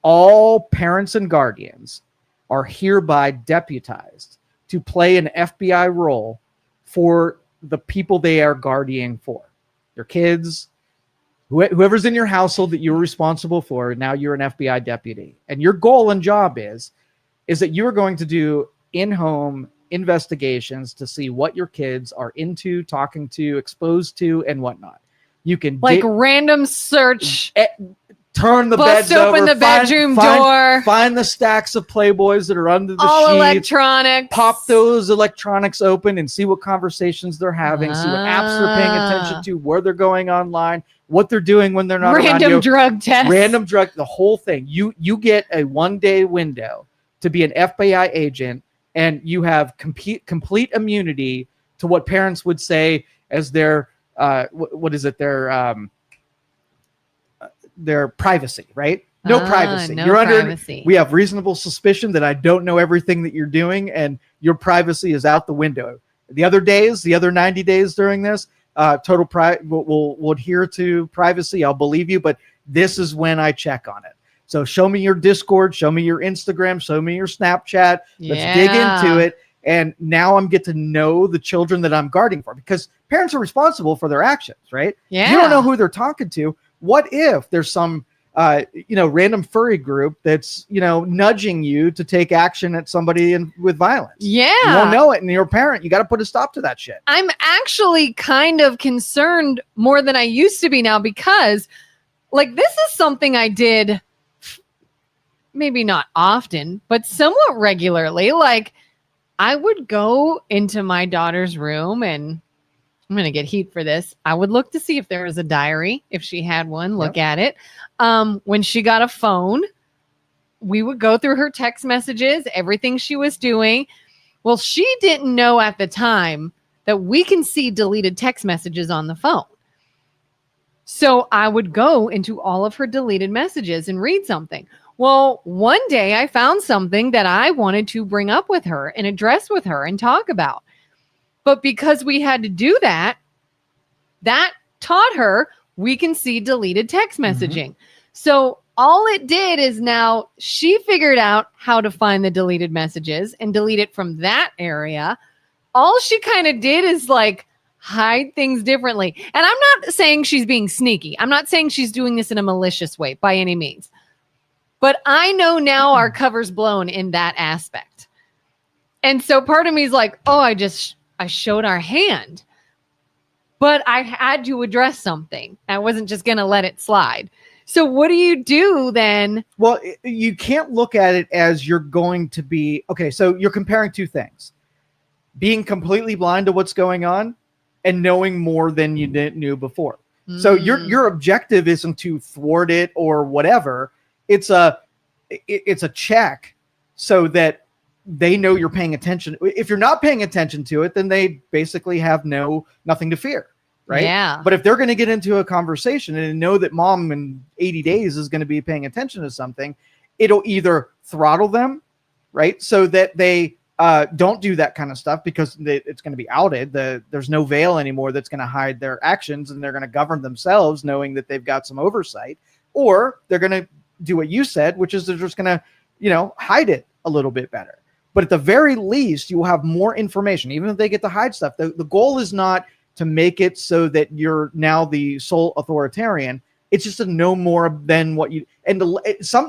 all parents and guardians are hereby deputized to play an FBI role for the people they are guardianing for. Your kids, whoever's in your household that you're responsible for, now you're an FBI deputy. And your goal and job is that you're going to do in-home investigations to see what your kids are into, talking to, exposed to, and whatnot. You can random search. Turn the bust beds open over, the bedroom door. Find the stacks of Playboys that are under the all sheets. Electronics. Pop those electronics open and see what conversations they're having, see what apps they're paying attention to, where they're going online, what they're doing when they're not around you. Random drug test. Random drug, the whole thing. You get a 1-day window to be an FBI agent, and you have complete immunity to what parents would say as their their privacy, right? No privacy. No You're privacy. We have reasonable suspicion that I don't know everything that you're doing, and your privacy is out the window. The other 90 days during this, we'll adhere to privacy. I'll believe you, but this is when I check on it. So show me your Discord, show me your Instagram, show me your Snapchat. Let's dig into it. And now I'm get to know the children that I'm guarding for, because parents are responsible for their actions, right? Yeah. You don't know who they're talking to. What if there's some, random furry group that's, nudging you to take action at somebody with violence? Yeah. You won't know it. And you're a parent. You got to put a stop to that shit. I'm actually kind of concerned more than I used to be now, because this is something I did maybe not often, but somewhat regularly. I would go into my daughter's room, and I'm going to get heat for this. I would look to see if there was a diary, if she had one, look at it. When she got a phone, we would go through her text messages, everything she was doing. Well, she didn't know at the time that we can see deleted text messages on the phone. So I would go into all of her deleted messages and read something. Well, one day I found something that I wanted to bring up with her and address with her and talk about. But because we had to do that, that taught her we can see deleted text messaging. Mm-hmm. So all it did is now she figured out how to find the deleted messages and delete it from that area. All she kind of did is hide things differently. And I'm not saying she's being sneaky. I'm not saying she's doing this in a malicious way by any means. But I know now our cover's blown in that aspect. And so part of me is I showed our hand, but I had to address something. I wasn't just going to let it slide. So what do you do then? Well, you can't look at it as you're going to be, okay, so you're comparing two things. Being completely blind to what's going on and knowing more than you knew before. Mm. So your objective isn't to thwart it or whatever. It's a check so that they know you're paying attention. If you're not paying attention to it, then they basically have nothing to fear, right? Yeah. But if they're going to get into a conversation and know that mom in 80 days is going to be paying attention to something, it'll either throttle them, right? So that they don't do that kind of stuff because it's going to be outed. There's no veil anymore that's going to hide their actions, and they're going to govern themselves knowing that they've got some oversight. Or they're going to do what you said, which is they're just going to, hide it a little bit better. But at the very least, you will have more information, even if they get to hide stuff. The goal is not to make it so that you're now the sole authoritarian. It's just to know more than what you, and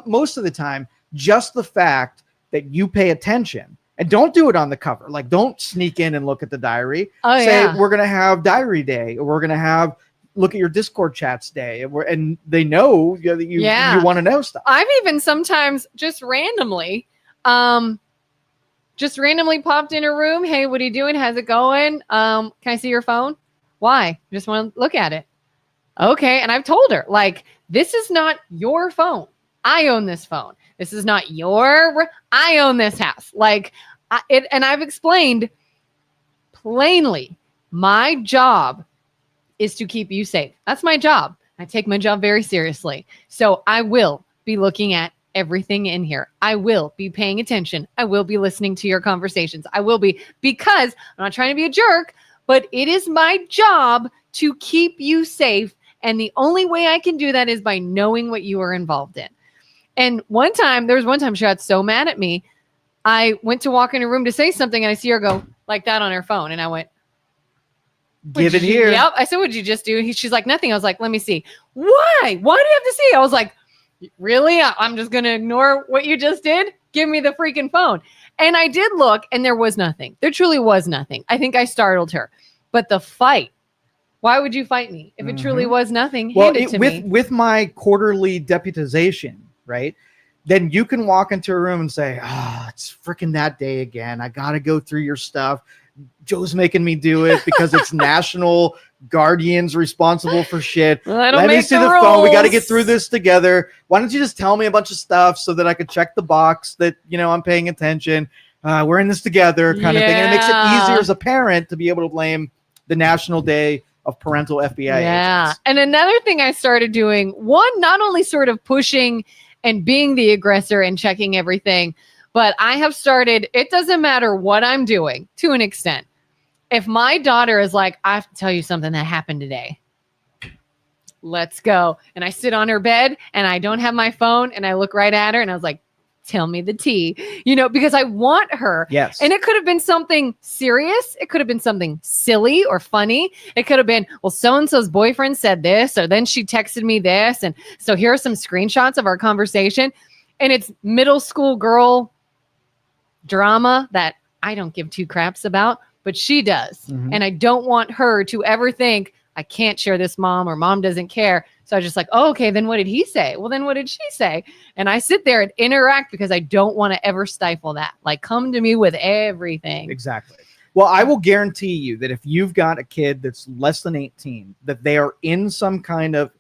most of the time, just the fact that you pay attention. And don't do it on the cover. Don't sneak in and look at the diary. Oh, Say, we're going to have diary day, or we're going to have look at your Discord chats day, and they know that you want to know stuff. I've even sometimes just randomly popped in a room. Hey, what are you doing? How's it going? Can I see your phone? Why? Just want to look at it. Okay. And I've told her, like, this is not your phone. I own this phone. This is not I own this house. Like, and I've explained plainly, my job is to keep you safe. That's my job. I take my job very seriously. So I will be looking at everything in here. I will be paying attention. I will be listening to your conversations. I will be, because I'm not trying to be a jerk, but it is my job to keep you safe. And the only way I can do that is by knowing what you are involved in. And there was one time she got so mad at me. I went to walk in her room to say something and I see her go like that on her phone. And I went, give it here. Yep. I said, what'd you just do? She's like, nothing. I was like, let me see. Why? Why do you have to see? I was like, really? I'm just going to ignore what you just did? Give me the freaking phone. And I did look and there was nothing. There truly was nothing. I think I startled her. But the fight, why would you fight me? If it truly was nothing, hand it to me. With my quarterly deputization, right? Then you can walk into a room and say, it's freaking that day again. I got to go through your stuff. Joe's making me do it because it's national guardians responsible for shit. Well, let me see the phone. We got to get through this together. Why don't you just tell me a bunch of stuff so that I could check the box that, I'm paying attention. We're in this together kind of thing. And it makes it easier as a parent to be able to blame the National Day of Parental FBI agents. And another thing I started doing, one, not only sort of pushing and being the aggressor and checking everything, but I have started, it doesn't matter what I'm doing to an extent. If my daughter is like, I have to tell you something that happened today. Let's go. And I sit on her bed and I don't have my phone and I look right at her and I was like, tell me the tea, because I want her. Yes. And it could have been something serious. It could have been something silly or funny. It could have been, well, so-and-so's boyfriend said this, or then she texted me this. And so here are some screenshots of our conversation. And it's middle school girl drama that I don't give two craps about, but she does. Mm-hmm. And I don't want her to ever think I can't share this, mom, or mom doesn't care. So I was just like, oh, okay, then what did he say? Well, then what did she say? And I sit there and interact because I don't want to ever stifle that. Like, come to me with everything. Exactly. Well, I will guarantee you that if you've got a kid that's less than 18, that they are in some kind of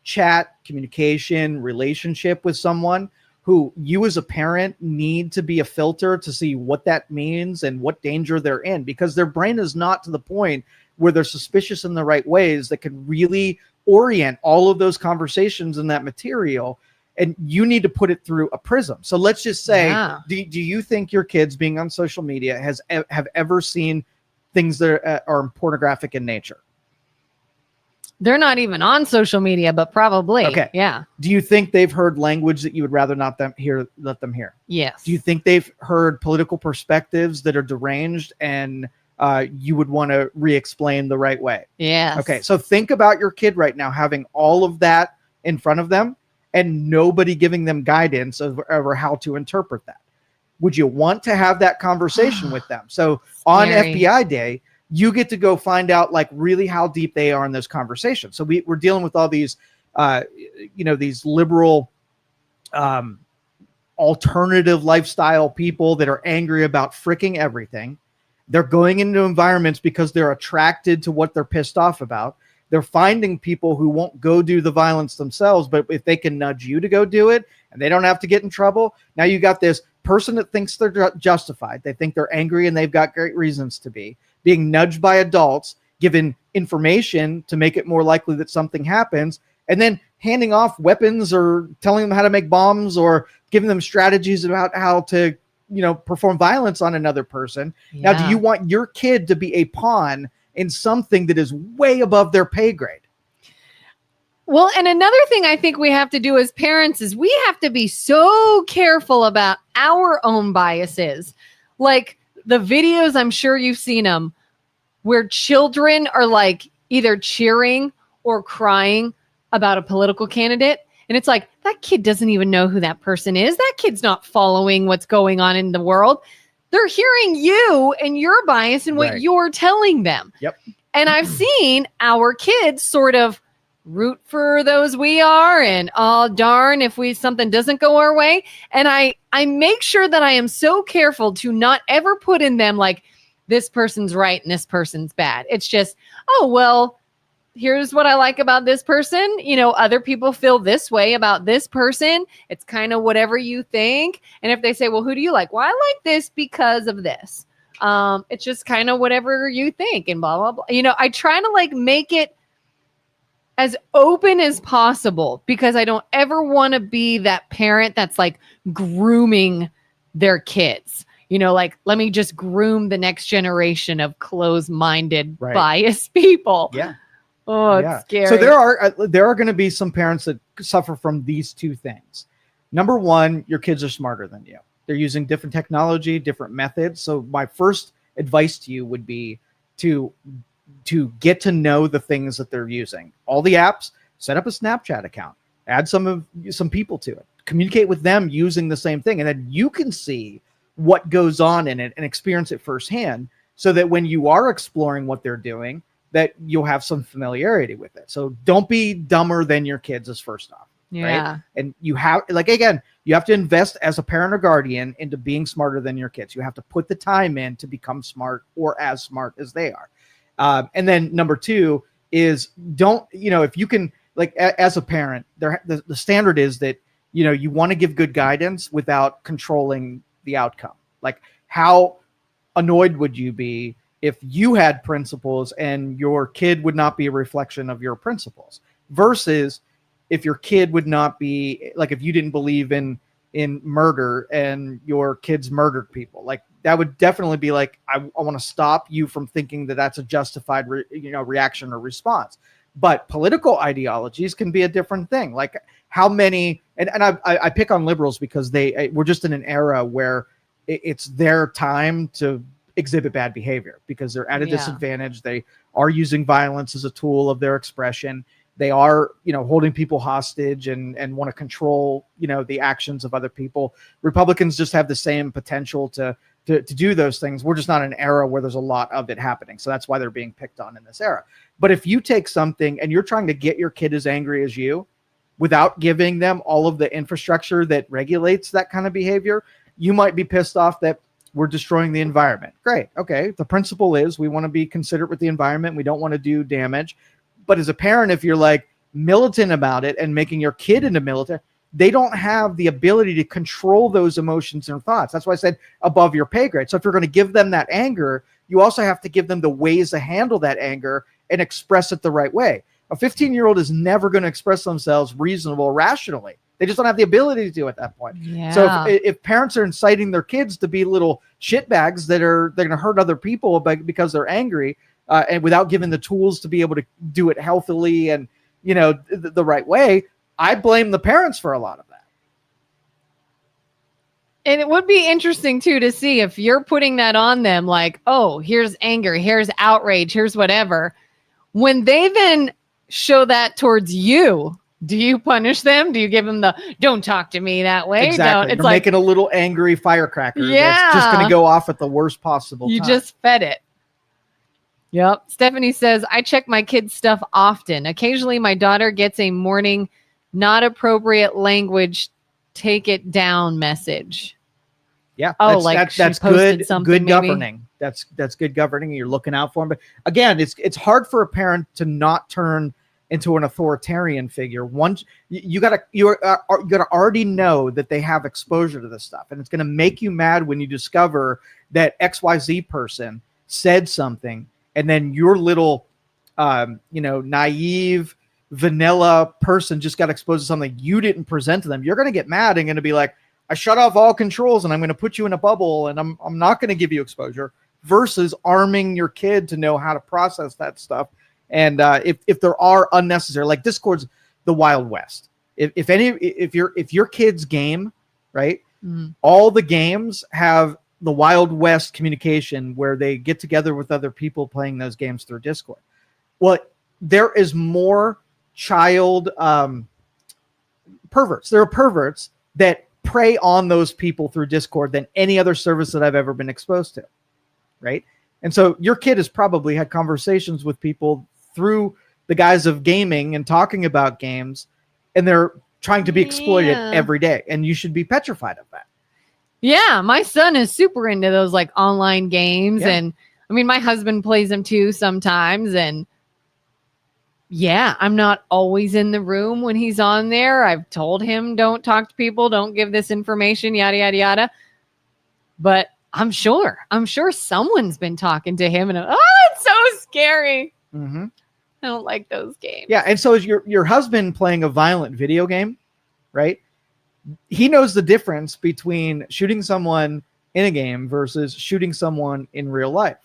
chat, communication, relationship with someone who you as a parent need to be a filter to see what that means and what danger they're in, because their brain is not to the point where they're suspicious in the right ways that can really orient all of those conversations and that material. And you need to put it through a prism. So let's just say, do you think your kids being on social media have ever seen things that are pornographic in nature? They're not even on social media, but probably. Okay. Yeah. Do you think they've heard language that you would rather not let them hear? Yes. Do you think they've heard political perspectives that are deranged and you would want to re-explain the right way? Yes. Okay. So think about your kid right now having all of that in front of them and nobody giving them guidance over how to interpret that. Would you want to have that conversation with them? So on FBI Day, you get to go find out like really how deep they are in those conversations. So we're dealing with all these, these liberal, alternative lifestyle people that are angry about freaking everything. They're going into environments because they're attracted to what they're pissed off about. They're finding people who won't go do the violence themselves, but if they can nudge you to go do it and they don't have to get in trouble, now you got this person that thinks they're justified. They think they're angry and they've got great reasons to be, being nudged by adults, given information to make it more likely that something happens, and then handing off weapons or telling them how to make bombs or giving them strategies about how to, perform violence on another person. Yeah. Now, do you want your kid to be a pawn in something that is way above their pay grade? Well, and another thing I think we have to do as parents is we have to be so careful about our own biases. Like the videos, I'm sure you've seen them, where children are like either cheering or crying about a political candidate. And it's like, that kid doesn't even know who that person is. That kid's not following what's going on in the world. They're hearing you and your bias and what you're telling them. Yep. And I've seen our kids sort of root for those we are and, oh, darn, if something doesn't go our way. And I make sure that I am so careful to not ever put in them like, this person's right and this person's bad. It's just, oh, well, here's what I like about this person. You know, other people feel this way about this person. It's kind of whatever you think. And if they say, well, who do you like? Well, I like this because of this. It's just kind of whatever you think and blah, blah, blah. You know, I try to like make it as open as possible because I don't ever want to be that parent that's like grooming their kids. You know, like, let me just groom the next generation of closed-minded, biased people. Yeah. Oh, it's scary. So there are going to be some parents that suffer from these two things. Number one, your kids are smarter than you. They're using different technology, different methods. So my first advice to you would be to get to know the things that they're using. All the apps, set up a Snapchat account, add some people to it, communicate with them using the same thing. And then you can see what goes on in it and experience it firsthand so that when you are exploring what they're doing, that you'll have some familiarity with it. So don't be dumber than your kids is first off. Yeah. Right? And you have, like, again, you have to invest as a parent or guardian into being smarter than your kids. You have to put the time in to become smart or as smart as they are. And then number two is if you can, like, as a parent, the standard is that, you want to give good guidance without controlling the outcome. Like, how annoyed would you be if you had principles and your kid would not be a reflection of your principles, versus if your kid would not be, like, if you didn't believe in murder and your kids murdered people, like, that would definitely be like, I want to stop you from thinking that that's a justified reaction or response. But political ideologies can be a different thing. Like, how many, and I pick on liberals because we're just in an era where it's their time to exhibit bad behavior because they're at a disadvantage. They are using violence as a tool of their expression. They are, holding people hostage and want to control, the actions of other people. Republicans just have the same potential to do those things. We're just not in an era where there's a lot of it happening. So that's why they're being picked on in this era. But if you take something and you're trying to get your kid as angry as you without giving them all of the infrastructure that regulates that kind of behavior, you might be pissed off that we're destroying the environment. Great. Okay. The principle is we want to be considerate with the environment. We don't want to do damage. But as a parent, if you're like militant about it and making your kid into militant, they don't have the ability to control those emotions and thoughts. That's why I said above your pay grade. So if you're going to give them that anger, you also have to give them the ways to handle that anger and express it the right way. A 15-year-old is never going to express themselves reasonable, rationally. They just don't have the ability to do at that point. Yeah. So if parents are inciting their kids to be little shitbags they're going to hurt other people because they're angry, and without giving the tools to be able to do it healthily and, the right way, I blame the parents for a lot of that. And it would be interesting too to see if you're putting that on them, like, oh, here's anger, here's outrage, here's whatever. When they then show that towards you, do you punish them? Do you give them the don't talk to me that way? Exactly. It's You're like making a little angry firecracker that's just going to go off at the worst possible you time. just fed it. Yep. Stephanie says, I check my kids' stuff often. Occasionally my daughter gets a morning not appropriate language, take it down message. Yeah. Oh, that's good governing. That's good governing. You're looking out for them. But again, it's hard for a parent to not turn into an authoritarian figure. Once you gotta already know that they have exposure to this stuff, and it's gonna make you mad when you discover that XYZ person said something, and then your little, naive vanilla person just got exposed to something you didn't present to them. You're gonna get mad and gonna be like, I shut off all controls and I'm going to put you in a bubble and I'm not going to give you exposure, versus arming your kid to know how to process that stuff. And if there are unnecessary, like Discord's the Wild West. If your kid's game, right, all the games have the Wild West communication where they get together with other people playing those games through Discord. Well, there is more child perverts. There are perverts that prey on those people through Discord than any other service that I've ever been exposed to, right? And so your kid has probably had conversations with people through the guise of gaming and talking about games, and they're trying to be exploited every day, and you should be petrified of that. Yeah, my son is super into those like online games, and I mean, my husband plays them too sometimes, and yeah, I'm not always in the room when he's on there. I've told him, don't talk to people, don't give this information, yada, yada, yada. But I'm sure someone's been talking to him, and it's so scary. Mm-hmm. I don't like those games. Yeah, and so is your husband playing a violent video game, right? He knows the difference between shooting someone in a game versus shooting someone in real life,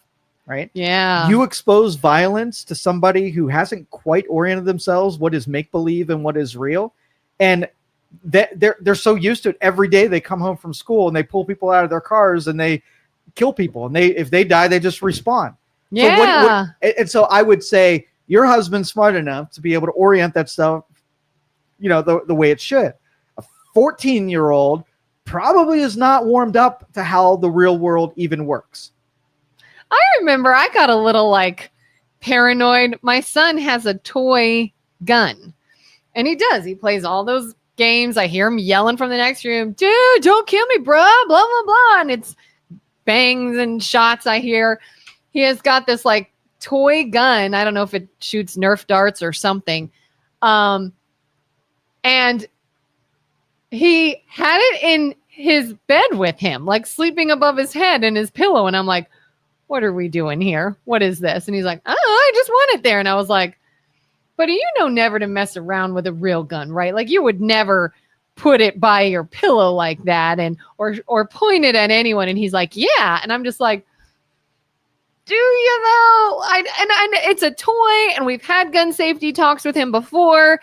right? Yeah. You expose violence to somebody who hasn't quite oriented themselves what is make-believe and what is real, and they're so used to it. Every day they come home from school and they pull people out of their cars and they kill people, and if they die, they just respawn. Yeah. And so I would say your husband's smart enough to be able to orient that stuff, the way it should. A 14-year-old probably is not warmed up to how the real world even works. I remember I got a little paranoid. My son has a toy gun, and he does. He plays all those games. I hear him yelling from the next room, dude, don't kill me, bro, blah, blah, blah. And it's bangs and shots I hear. He has got this toy gun. I don't know if it shoots Nerf darts or something. And he had it in his bed with him, sleeping above his head in his pillow. And I'm like, what are we doing here? What is this? And he's like, oh, I just want it there. And I was like, but you know never to mess around with a real gun, right? You would never put it by your pillow like that or point it at anyone. And he's like, yeah. And I'm just like, do you know? And it's a toy, and we've had gun safety talks with him before,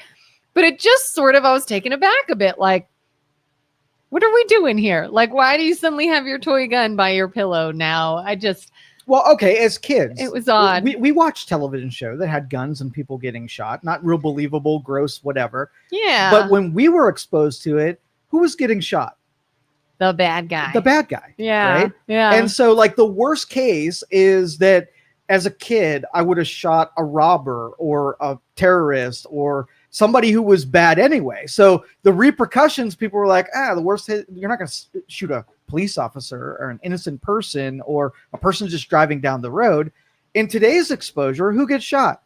but it just I was taken aback a bit. What are we doing here? Why do you suddenly have your toy gun by your pillow now? Well, okay, as kids, it was odd. We watched television show that had guns and people getting shot. Not real believable, gross, whatever. Yeah. But when we were exposed to it, who was getting shot? The bad guy. The bad guy. Yeah. Right? Yeah. And so the worst case is that as a kid, I would have shot a robber or a terrorist or somebody who was bad anyway. So the repercussions, people were like, the worst hit, you're not going to shoot a police officer or an innocent person or a person just driving down the road. In today's exposure, who gets shot?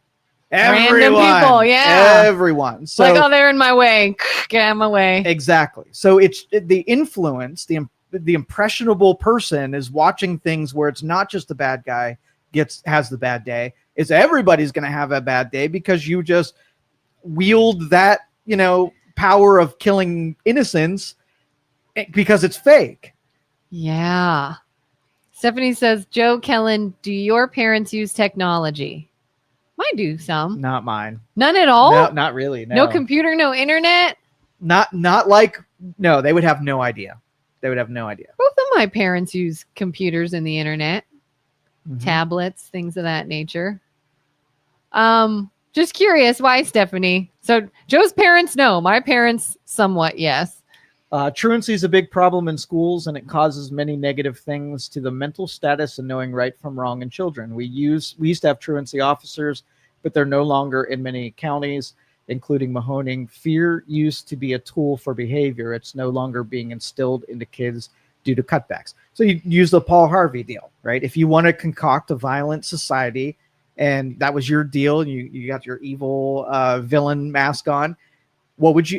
Random people, yeah. Everyone. So they're in my way. Get out of my way. Exactly. So it's the influence, the impressionable person is watching things where it's not just the bad guy has the bad day. It's everybody's going to have a bad day because you just wield that, power of killing innocents because it's fake. Yeah. Stephanie says, Joe, Kelin, do your parents use technology? Mine do some. Not mine. None at all? No, not really. No computer, no internet? No, they would have no idea. They would have no idea. Both of my parents use computers and the internet, tablets, things of that nature. Just curious, why, Stephanie? So Joe's parents, no. My parents, somewhat, yes. Truancy is a big problem in schools, and it causes many negative things to the mental status and knowing right from wrong in children. We used to have truancy officers, but they're no longer in many counties, including Mahoning. Fear used to be a tool for behavior. It's no longer being instilled into kids due to cutbacks. So you use the Paul Harvey deal, right? If you want to concoct a violent society, and that was your deal, you got your evil villain mask on,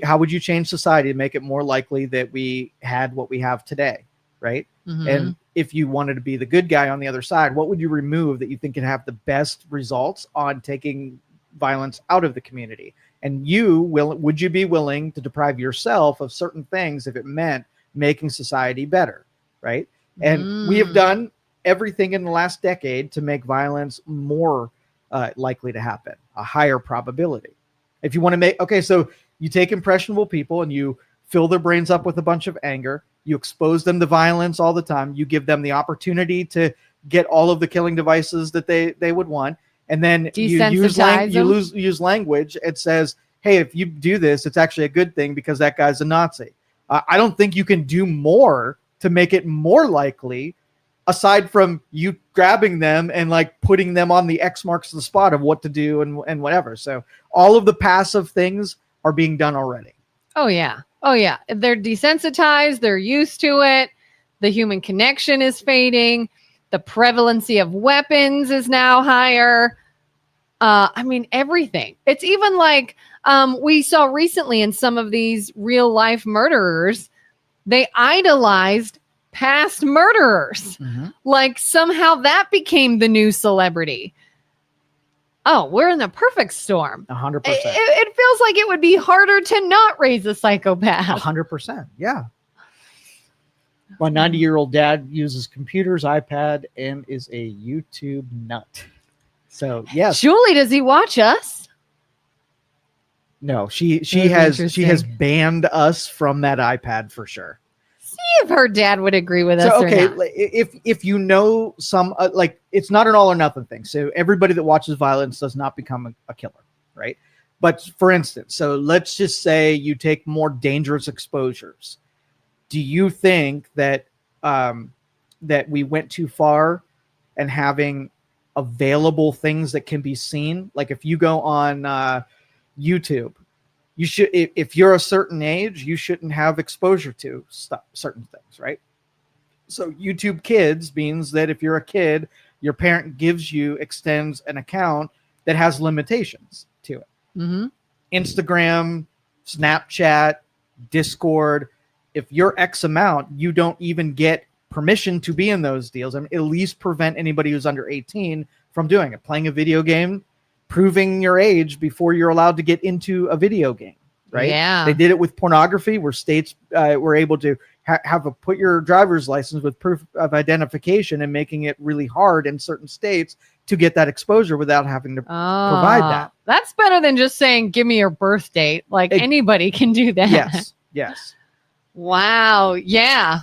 how would you change society to make it more likely that we had what we have today, right? Mm-hmm. And if you wanted to be the good guy on the other side, what would you remove that you think could have the best results on taking violence out of the community? And would you be willing to deprive yourself of certain things if it meant making society better, right? And we have done everything in the last decade to make violence more likely to happen, a higher probability. If you want to so you take impressionable people and you fill their brains up with a bunch of anger, you expose them to violence all the time, you give them the opportunity to get all of the killing devices that they would want, and then you use language. It says, hey, if you do this, it's actually a good thing because that guy's a Nazi. I don't think you can do more to make it more likely, aside from you grabbing them and putting them on the X marks the spot of what to do and whatever. So all of the passive things are being done already. Oh yeah. They're desensitized. They're used to it. The human connection is fading. The prevalency of weapons is now higher. I mean, everything. It's even like we saw recently in some of these real life murderers, they idolized past murderers. Like somehow that became the new celebrity. Oh, we're in the perfect storm. 100%. It feels like it would be harder to not raise a psychopath. 100%. Yeah. My 90-year-old dad uses computers, iPad, and is a YouTube nut. So yes. Julie, does he watch us? No, she has banned us from that iPad for sure. See if her dad would agree with us. So okay, or not. if you know some like it's not an all or nothing thing. So everybody that watches violence does not become a killer, right? But for instance, so let's just say you take more dangerous exposures. Do you think that that we went too far and having available things that can be seen? Like if you go on YouTube, you should, if you're a certain age, you shouldn't have exposure to certain things, right? So YouTube Kids means that if you're a kid, your parent extends an account that has limitations to it. Instagram, Snapchat, Discord. If you're X amount, you don't even get permission to be in those deals. I mean, at least prevent anybody who's under 18 from doing it. Playing a video game, proving your age before you're allowed to get into a video game, right? Yeah. They did it with pornography where states were able to put your driver's license with proof of identification and making it really hard in certain states to get that exposure without having to provide that. That's better than just saying, give me your birth date. Like anybody can do that. Yes. Yes. Wow. Yeah.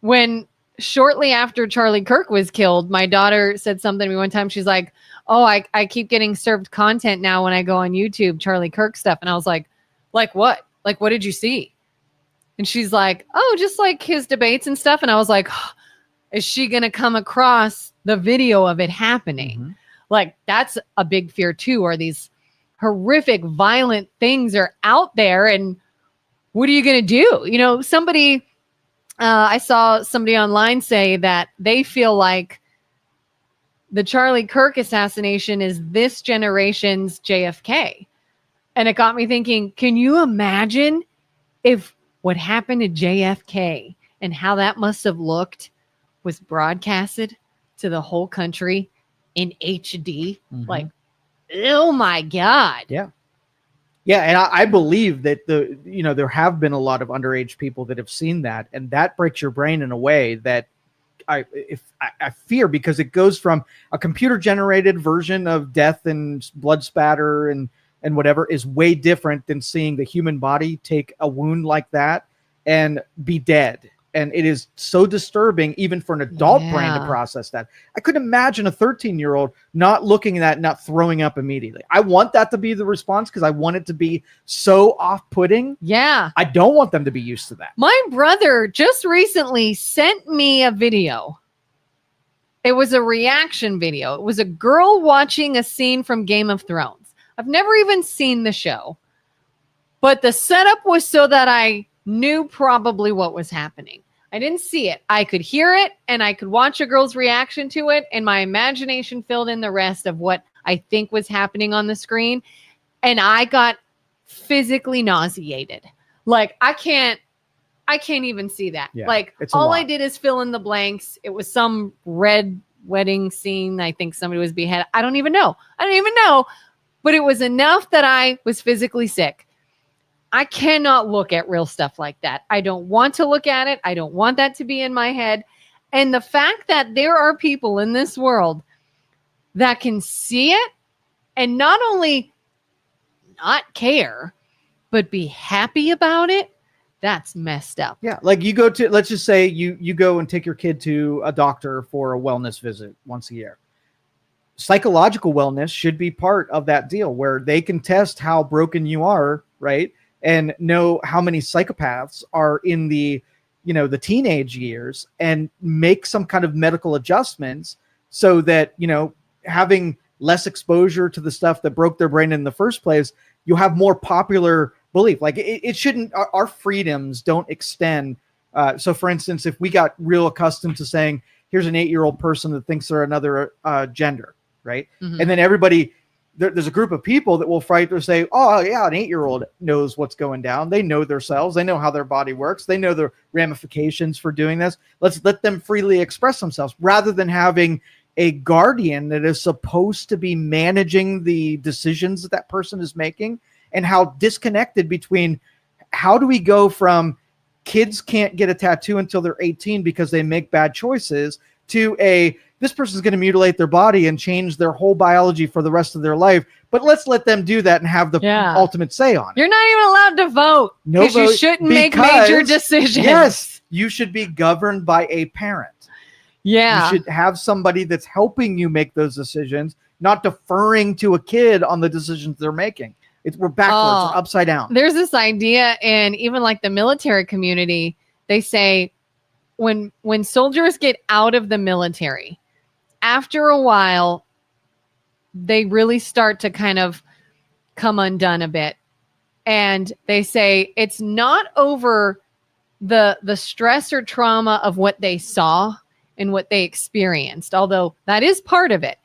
When shortly after Charlie Kirk was killed, my daughter said something to me one time. She's like, oh, I keep getting served content now when I go on YouTube, Charlie Kirk stuff. And I was like what? Like, what did you see? And she's like, oh, just like his debates and stuff. And I was like, oh, is she going to come across the video of it happening? Like, that's a big fear too, or these horrific, violent things are out there. And what are you going to do? You know, I saw somebody online say that they feel like the Charlie Kirk assassination is this generation's JFK. And it got me thinking, can you imagine if what happened to JFK and how that must have looked was broadcasted to the whole country in HD? Like, oh my God. Yeah. Yeah, and I believe that there have been a lot of underage people that have seen that, and that breaks your brain in a way that I fear, because it goes from a computer generated version of death and blood spatter and whatever is way different than seeing the human body take a wound like that and be dead. And it is so disturbing, even for an adult brain to process that. I couldn't imagine a 13-year-old not looking at that, not throwing up immediately. I want that to be the response because I want it to be so off-putting. Yeah. I don't want them to be used to that. My brother just recently sent me a video. It was a reaction video. It was a girl watching a scene from Game of Thrones. I've never even seen the show, but the setup was so that I knew probably what was happening. I didn't see it. I could hear it and I could watch a girl's reaction to it, and my imagination filled in the rest of what I think was happening on the screen. And I got physically nauseated. Like I can't even see that. Yeah, like all I did is fill in the blanks. It was some red wedding scene. I think somebody was beheaded. I don't even know. But it was enough that I was physically sick. I cannot look at real stuff like that. I don't want to look at it. I don't want that to be in my head. And the fact that there are people in this world that can see it and not only not care, but be happy about it, that's messed up. Yeah. Like you go to, let's just say you go and take your kid to a doctor for a wellness visit once a year. Psychological wellness should be part of that deal where they can test how broken you are, right? And know how many psychopaths are in the teenage years and make some kind of medical adjustments so that, having less exposure to the stuff that broke their brain in the first place, you have more popular belief. Like it shouldn't, our freedoms don't extend. So for instance, if we got real accustomed to saying, here's an 8-year-old person that thinks they're another gender, right? Mhm. And then everybody, there's a group of people that will fight or say, oh yeah, an 8-year-old knows what's going down. They know themselves. They know how their body works. They know the ramifications for doing this. Let's let them freely express themselves rather than having a guardian that is supposed to be managing the decisions that person is making, and how disconnected between how do we go from kids can't get a tattoo until they're 18 because they make bad choices to this person's going to mutilate their body and change their whole biology for the rest of their life. But let's let them do that and have the ultimate say on it. You're not even allowed to vote because you shouldn't make major decisions. Yes, you should be governed by a parent. Yeah. You should have somebody that's helping you make those decisions, not deferring to a kid on the decisions they're making. We're backwards, we're upside down. There's this idea in even like the military community. They say when soldiers get out of the military, after a while, they really start to kind of come undone a bit. And they say it's not over the stress or trauma of what they saw and what they experienced, although that is part of it.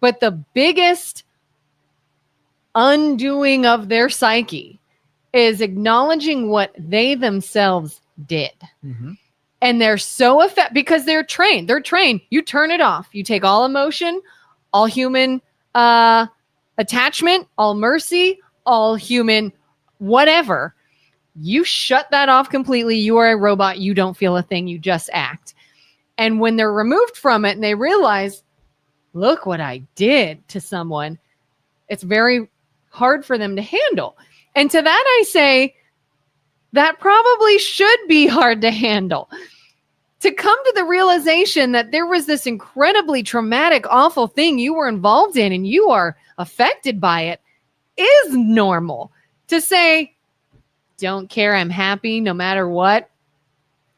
But the biggest undoing of their psyche is acknowledging what they themselves did. Mm-hmm. And they're so because they're trained. You turn it off. You take all emotion, all human attachment, all mercy, all human whatever. You shut that off completely. You are a robot. You don't feel a thing. You just act. And when they're removed from it and they realize, look what I did to someone, it's very hard for them to handle. And to that I say, that probably should be hard to handle. To come to the realization that there was this incredibly traumatic, awful thing you were involved in and you are affected by it is normal. To say, don't care, I'm happy no matter what,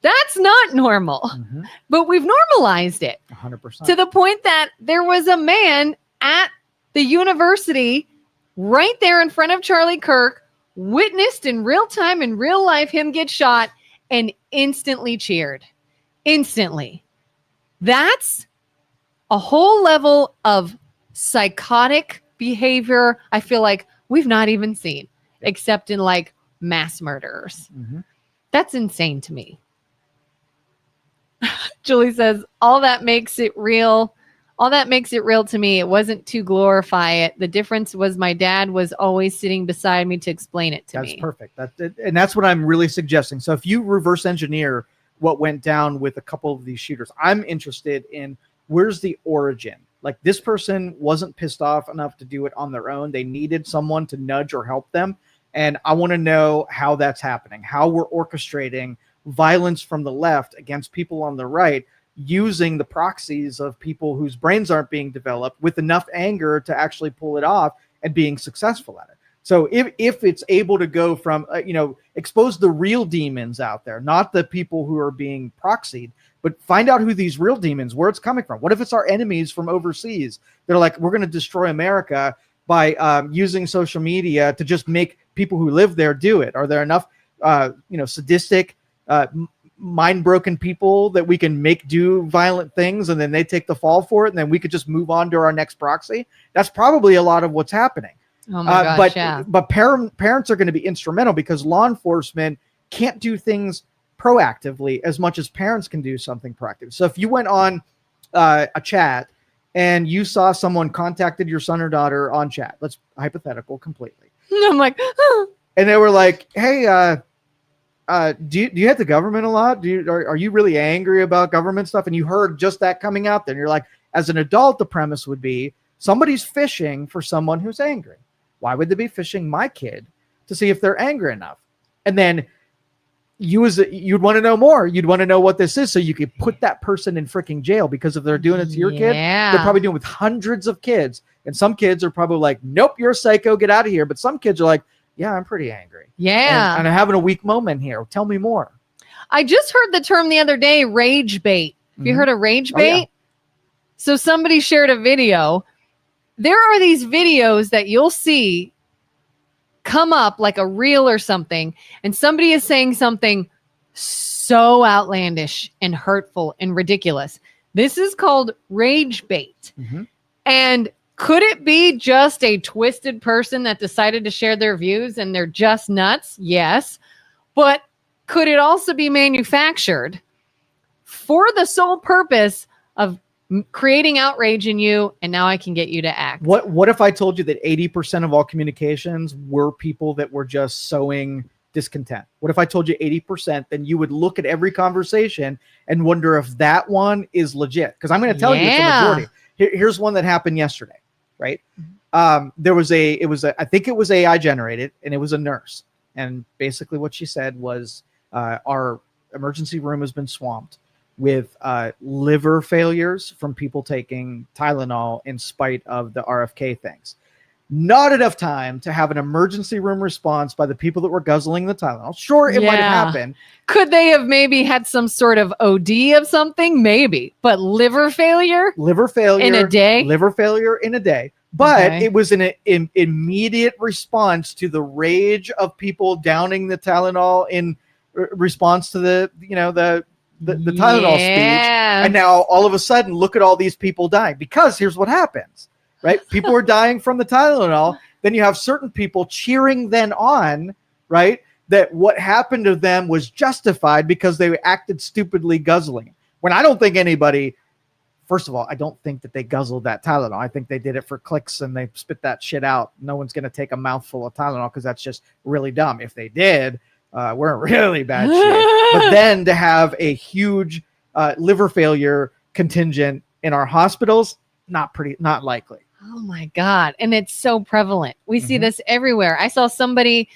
that's not normal. Mm-hmm. But we've normalized it 100%. To the point that there was a man at the university right there in front of Charlie Kirk, witnessed in real time, in real life, him get shot and instantly cheered. Instantly. That's a whole level of psychotic behavior I feel like we've not even seen, except in like mass murderers. Mm-hmm. That's insane to me. Julie says, all that makes it real to me. It wasn't to glorify it. The difference was my dad was always sitting beside me to explain it to me. That's perfect. And that's what I'm really suggesting. So if you reverse engineer what went down with a couple of these shooters, I'm interested in where's the origin. Like, this person wasn't pissed off enough to do it on their own. They needed someone to nudge or help them. And I want to know how that's happening, how we're orchestrating violence from the left against people on the right, using the proxies of people whose brains aren't being developed with enough anger to actually pull it off and being successful at it. So if it's able to go from, expose the real demons out there, not the people who are being proxied, but find out who these real demons, where it's coming from. What if it's our enemies from overseas? They're like, we're going to destroy America by using social media to just make people who live there do it. Are there enough, sadistic, mind-broken people that we can make do violent things, and then they take the fall for it, and then we could just move on to our next proxy? That's probably a lot of what's happening. Oh my gosh, but parents are going to be instrumental, because law enforcement can't do things proactively as much as parents can do something proactive. So if you went on a chat and you saw someone contacted your son or daughter on chat, let's hypothetical completely. I'm like, and they were like, hey, do you hate the government a lot? Are you really angry about government stuff? And you heard just that coming out there, and you're like, as an adult, the premise would be somebody's fishing for someone who's angry. Why would they be fishing my kid to see if they're angry enough? And then you'd want to know more. You'd want to know what this is, so you could put that person in freaking jail, because if they're doing it to your kid, they're probably doing it with hundreds of kids. And some kids are probably like, nope, you're a psycho, get out of here. But some kids are like, yeah, I'm pretty angry. Yeah. And I'm having a weak moment here. Tell me more. I just heard the term the other day, rage bait. Have you heard of rage bait? Oh, yeah. So somebody shared a video. There are these videos that you'll see come up like a reel or something, and somebody is saying something so outlandish and hurtful and ridiculous. This is called rage bait. Mm-hmm. And could it be just a twisted person that decided to share their views and they're just nuts? Yes. But could it also be manufactured for the sole purpose of creating outrage in you, and now I can get you to act? What if I told you that 80% of all communications were people that were just sowing discontent? What if I told you 80%? Then you would look at every conversation and wonder if that one is legit. Because I'm going to tell you it's a majority. Here's one that happened yesterday, right? I think it was AI generated, and it was a nurse. And basically what she said was, our emergency room has been swamped with liver failures from people taking Tylenol in spite of the RFK things. Not enough time to have an emergency room response by the people that were guzzling the Tylenol. Sure, it might have happened. Could they have maybe had some sort of OD of something? Maybe. But liver failure in a day? Liver failure in a day. But it was an immediate response to the rage of people downing the Tylenol in response to the Tylenol speech. And now all of a sudden, look at all these people dying. Because here's what happens, right? People are dying from the Tylenol. Then you have certain people cheering then on, right? That what happened to them was justified because they acted stupidly guzzling. When I don't think anybody... First of all, I don't think that they guzzled that Tylenol. I think they did it for clicks and they spit that shit out. No one's going to take a mouthful of Tylenol because that's just really dumb. If they did, we're in really bad shape. But then to have a huge liver failure contingent in our hospitals, not likely. Oh my God. And it's so prevalent. We see this everywhere. I saw somebody,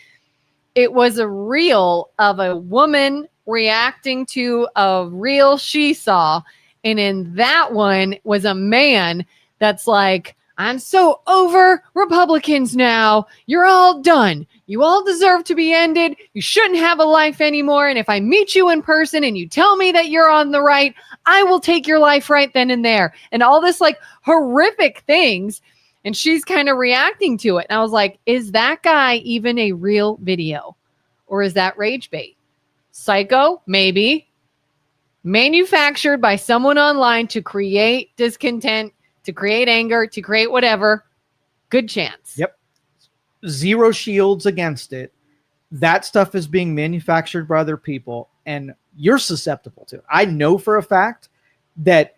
it was a reel of a woman reacting to a reel she saw. And in that one was a man that's like, I'm so over Republicans now. You're all done. You all deserve to be ended. You shouldn't have a life anymore. And if I meet you in person and you tell me that you're on the right, I will take your life right then and there. And all this like horrific things. And she's kind of reacting to it. And I was like, is that guy even a real video? Or is that rage bait? Psycho? Maybe. Manufactured by someone online to create discontent, to create anger, to create whatever. Good chance. Yep. Zero shields against it. That stuff is being manufactured by other people, and you're susceptible to it. I know for a fact that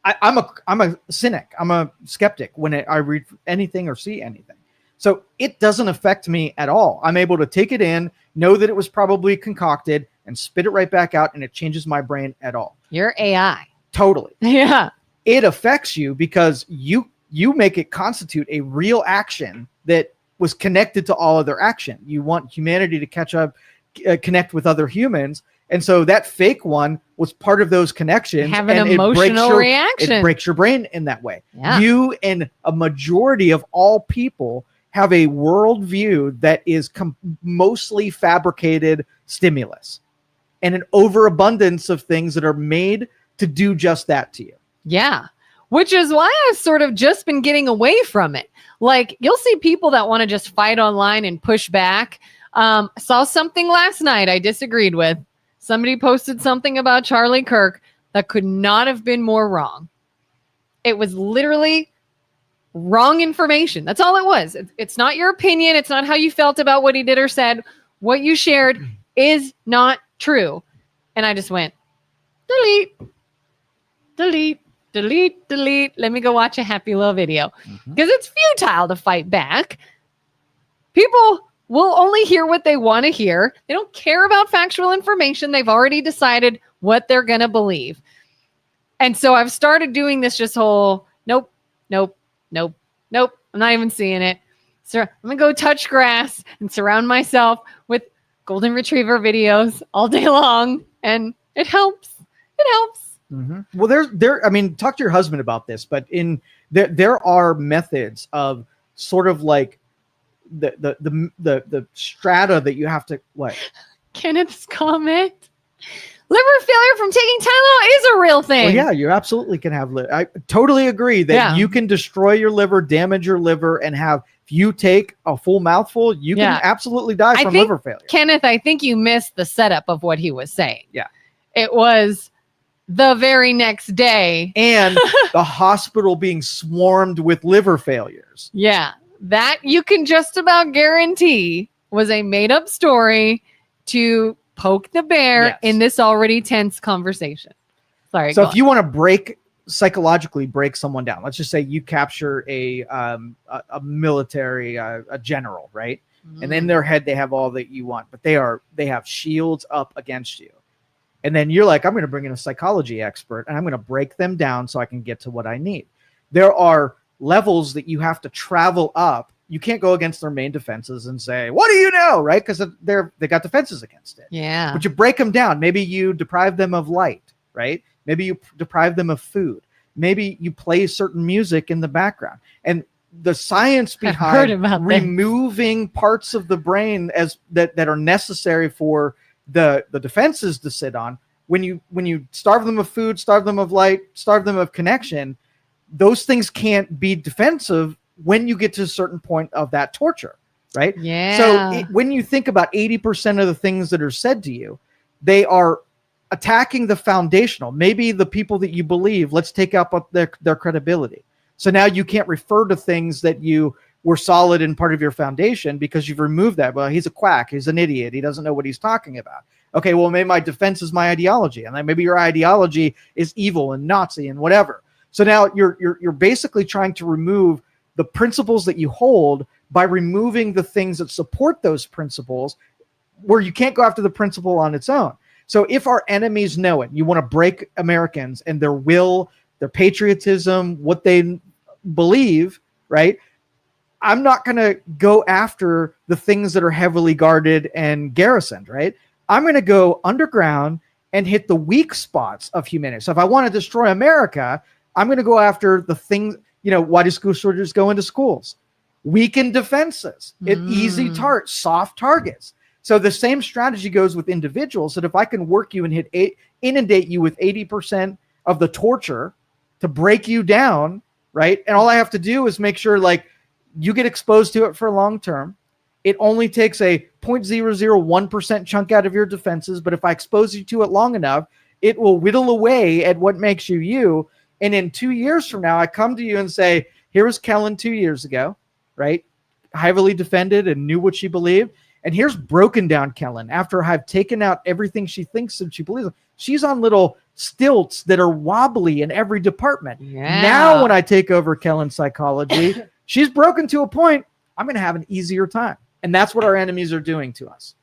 I'm a cynic. I'm a skeptic when I read anything or see anything. So it doesn't affect me at all. I'm able to take it in, know that it was probably concocted, and spit it right back out, and it changes my brain at all. You're AI. Totally. Yeah. It affects you because you make it constitute a real action that was connected to all other action. You want humanity to catch up, connect with other humans. And so that fake one was part of those connections. Have an emotional reaction. It breaks your brain in that way. Yeah. You and a majority of all people have a worldview that is mostly fabricated stimulus and an overabundance of things that are made to do just that to you. Yeah. Which is why I've sort of just been getting away from it. Like, you'll see people that want to just fight online and push back. Saw something last night I disagreed with. Somebody posted something about Charlie Kirk that could not have been more wrong. It was literally wrong information. That's all it was. It's not your opinion. It's not how you felt about what he did or said. What you shared is not true. And I just went, delete, delete, delete, delete. Let me go watch a happy little video. Because it's futile to fight back. People will only hear what they want to hear. They don't care about factual information. They've already decided what they're going to believe. And so I've started doing this just whole, nope, nope, nope, nope. I'm not even seeing it. So I'm going to go touch grass and surround myself with golden retriever videos all day long. And it helps. It helps. Well, I mean, talk to your husband about this, but there are methods of sort of like the strata that you have to, what? Kenneth's comment. Liver failure from taking Tylenol is a real thing. Well, yeah, you absolutely can have liver. I totally agree that you can destroy your liver, damage your liver, and have, if you take a full mouthful, you can absolutely die from liver failure. Kenneth, I think you missed the setup of what he was saying. Yeah. It was the very next day. And the hospital being swarmed with liver failures. Yeah, that you can just about guarantee was a made-up story to poke the bear in this already tense conversation. Sorry. So if you want to psychologically break someone down, let's just say you capture a military, a general, right? And in their head, they have all that you want, but they have shields up against you. And then you're like, I'm going to bring in a psychology expert and I'm going to break them down so I can get to what I need. There are levels that you have to travel up. You can't go against their main defenses and say, what do you know? Right? Because they got defenses against it. Yeah. But you break them down. Maybe you deprive them of light, right? Maybe you deprive them of food. Maybe you play certain music in the background. And the science behind removing parts of the brain that are necessary for the defenses to sit on, when you starve them of food, starve them of light, starve them of connection, those things can't be defensive when you get to a certain point of that torture, right? Yeah. So when you think about 80% of the things that are said to you, they are attacking the foundational, maybe the people that you believe. Let's take up their credibility. So now you can't refer to things that you were solid in part of your foundation because you've removed that. Well, he's a quack. He's an idiot. He doesn't know what he's talking about. Okay, well, maybe my defense is my ideology, and then maybe your ideology is evil and Nazi and whatever. So now you're basically trying to remove the principles that you hold by removing the things that support those principles, where you can't go after the principle on its own. So if our enemies know it, you want to break Americans and their will, their patriotism, what they believe, right? I'm not going to go after the things that are heavily guarded and garrisoned, right? I'm going to go underground and hit the weak spots of humanity. So if I want to destroy America, I'm going to go after the things, why do school soldiers go into schools? Weakened defenses, easy soft targets. So the same strategy goes with individuals, that if I can work you and inundate you with 80% of the torture to break you down, right? And all I have to do is make sure you get exposed to it for long term. It only takes a 0.001% chunk out of your defenses. But if I expose you to it long enough, it will whittle away at what makes you you. And in 2 years from now, I come to you and say, here was Kelin 2 years ago, right? Heavily defended and knew what she believed. And here's broken down Kelin after I've taken out everything she thinks and she believes. She's on little stilts that are wobbly in every department. Yeah. Now, when I take over Kelin's psychology, she's broken to a point. I'm going to have an easier time. And that's what our enemies are doing to us.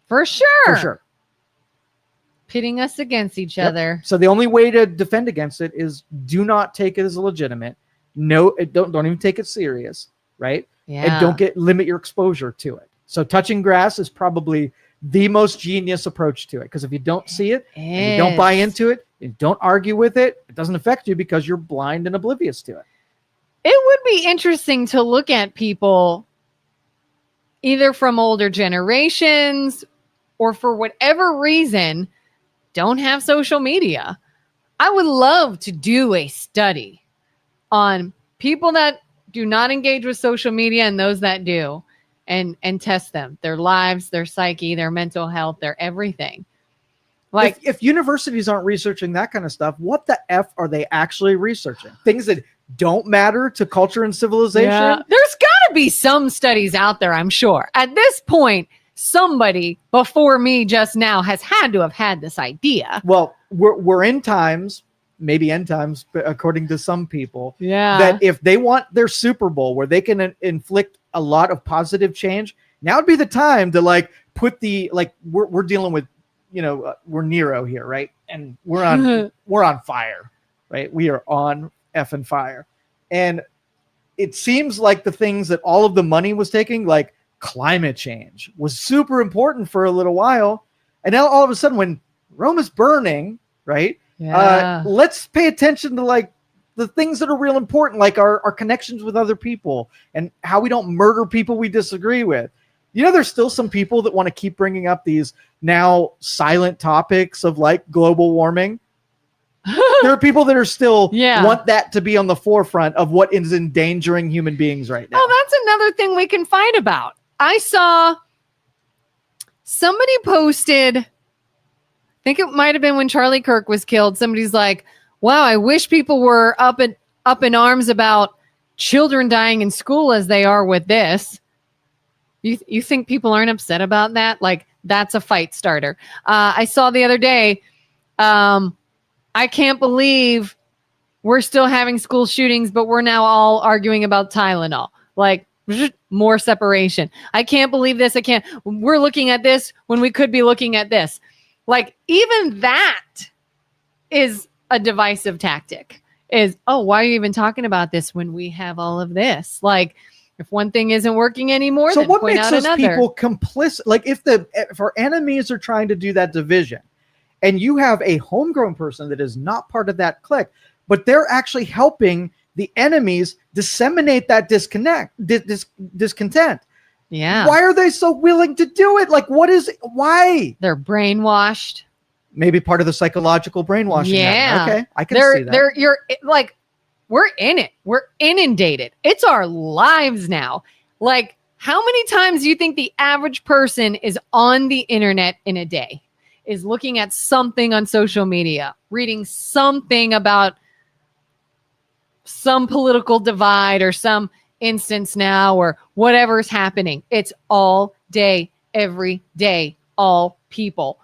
For sure. For sure. Pitting us against each other. So the only way to defend against it is do not take it as legitimate. No, don't even take it serious, right? Yeah. And don't limit your exposure to it. So touching grass is probably the most genius approach to it, because if you don't see it and you don't buy into it and don't argue with it, it doesn't affect you because you're blind and oblivious to it. It would be interesting to look at people either from older generations or for whatever reason don't have social media. I would love to do a study on people that do not engage with social media and those that do, and test them, their lives, their psyche, their mental health, their everything. Like, if universities aren't researching that kind of stuff, what the F are they actually researching? Things that don't matter to culture and civilization? Yeah. There's got to be some studies out there, I'm sure. At this point, somebody before me just now has had to have had this idea. Well, we're in times, maybe end times, according to some people, that if they want their Super Bowl where they can inflict a lot of positive change, now would be the time to put we're dealing with, we're Nero here, right? And we're on fire, right? We are on effing fire. And it seems like the things that all of the money was taking, like climate change, was super important for a little while. And now all of a sudden, when Rome is burning, right? Yeah. Let's pay attention to the things that are real important, like our connections with other people and how we don't murder people we disagree with. There's still some people that want to keep bringing up these now silent topics of global warming. There are people that are still want that to be on the forefront of what is endangering human beings right now. Oh, that's another thing we can fight about. I saw somebody posted think it might have been when Charlie Kirk was killed. Somebody's like, wow, I wish people were up in arms about children dying in school as they are with this. You think people aren't upset about that? Like, that's a fight starter. I saw the other day, I can't believe we're still having school shootings, but we're now all arguing about Tylenol. Like, more separation. I can't believe this. We're looking at this when we could be looking at this. Like, even that is a divisive tactic. Why are you even talking about this when we have all of this? Like, if one thing isn't working anymore, so then what point makes out those another. people complicit? Like, if our enemies are trying to do that division, and you have a homegrown person that is not part of that clique, but they're actually helping the enemies disseminate that discontent. Yeah. Why are they so willing to do it? Like, why? They're brainwashed. Maybe part of the psychological brainwashing. Yeah. Okay. I can see that. You're like, we're in it. We're inundated. It's our lives now. Like, how many times do you think the average person is on the internet in a day? Is looking at something on social media, reading something about some political divide or some instance now or whatever's happening. It's all day, every day, all people,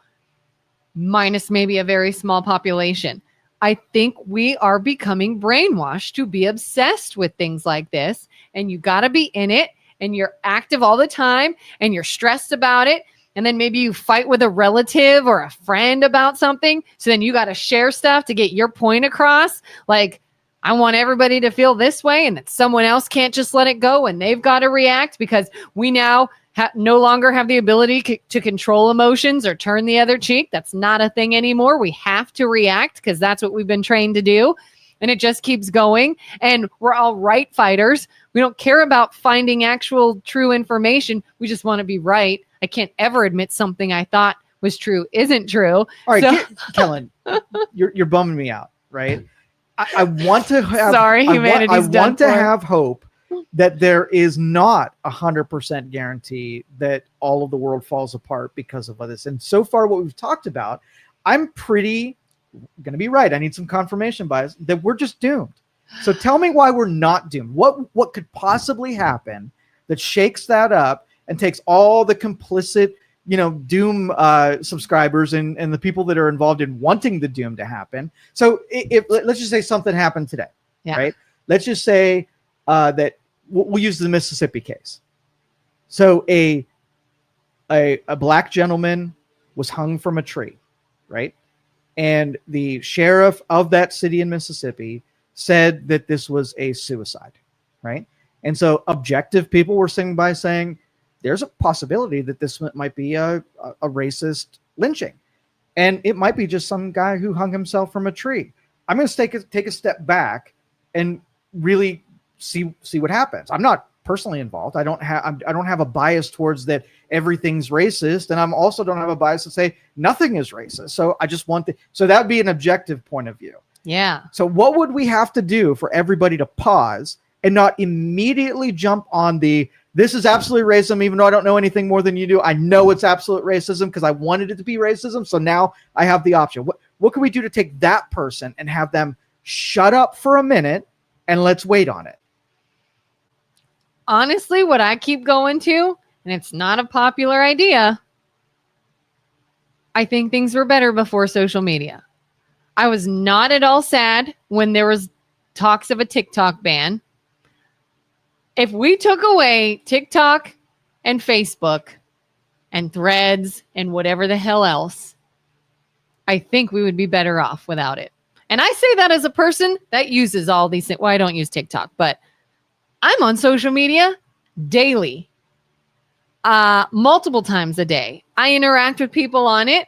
minus maybe a very small population. I think we are becoming brainwashed to be obsessed with things like this. And you got to be in it and you're active all the time and you're stressed about it. And then maybe you fight with a relative or a friend about something. So then you got to share stuff to get your point across. Like, I want everybody to feel this way and that someone else can't just let it go and they've got to react because we now no longer have the ability to control emotions or turn the other cheek. That's not a thing anymore. We have to react because that's what we've been trained to do. And it just keeps going. And we're all right fighters. We don't care about finding actual true information. We just want to be right. I can't ever admit something I thought was true isn't true. All right, Kelin, you're bumming me out, right? I want to have. Sorry, humanity's done. I want to have hope that there is not 100% guarantee that all of the world falls apart because of this. And so far, what we've talked about, I'm pretty going to be right. I need some confirmation bias that we're just doomed. So tell me why we're not doomed. What could possibly happen that shakes that up and takes all the complicit, doom subscribers and the people that are involved in wanting the doom to happen. So if let's just say something happened today, right? Let's just say that we'll use the Mississippi case. So a black gentleman was hung from a tree, right? And the sheriff of that city in Mississippi said that this was a suicide, right? And so objective people were sitting by saying, there's a possibility that this might be a racist lynching. And it might be just some guy who hung himself from a tree. I'm going to take a step back and really see what happens. I'm not personally involved. I don't have a bias towards that everything's racist. And I'm also don't have a bias to say nothing is racist. So I just so that would be an objective point of view. Yeah. So what would we have to do for everybody to pause and not immediately jump on this is absolutely racism, even though I don't know anything more than you do. I know it's absolute racism because I wanted it to be racism. So now I have the option. What can we do to take that person and have them shut up for a minute and let's wait on it? Honestly, what I keep going to, and it's not a popular idea, I think things were better before social media. I was not at all sad when there was talks of a TikTok ban. If we took away TikTok and Facebook and Threads and whatever the hell else, I think we would be better off without it. And I say that as a person that uses all these things. Well, I don't use TikTok, but I'm on social media daily, multiple times a day. I interact with people on it.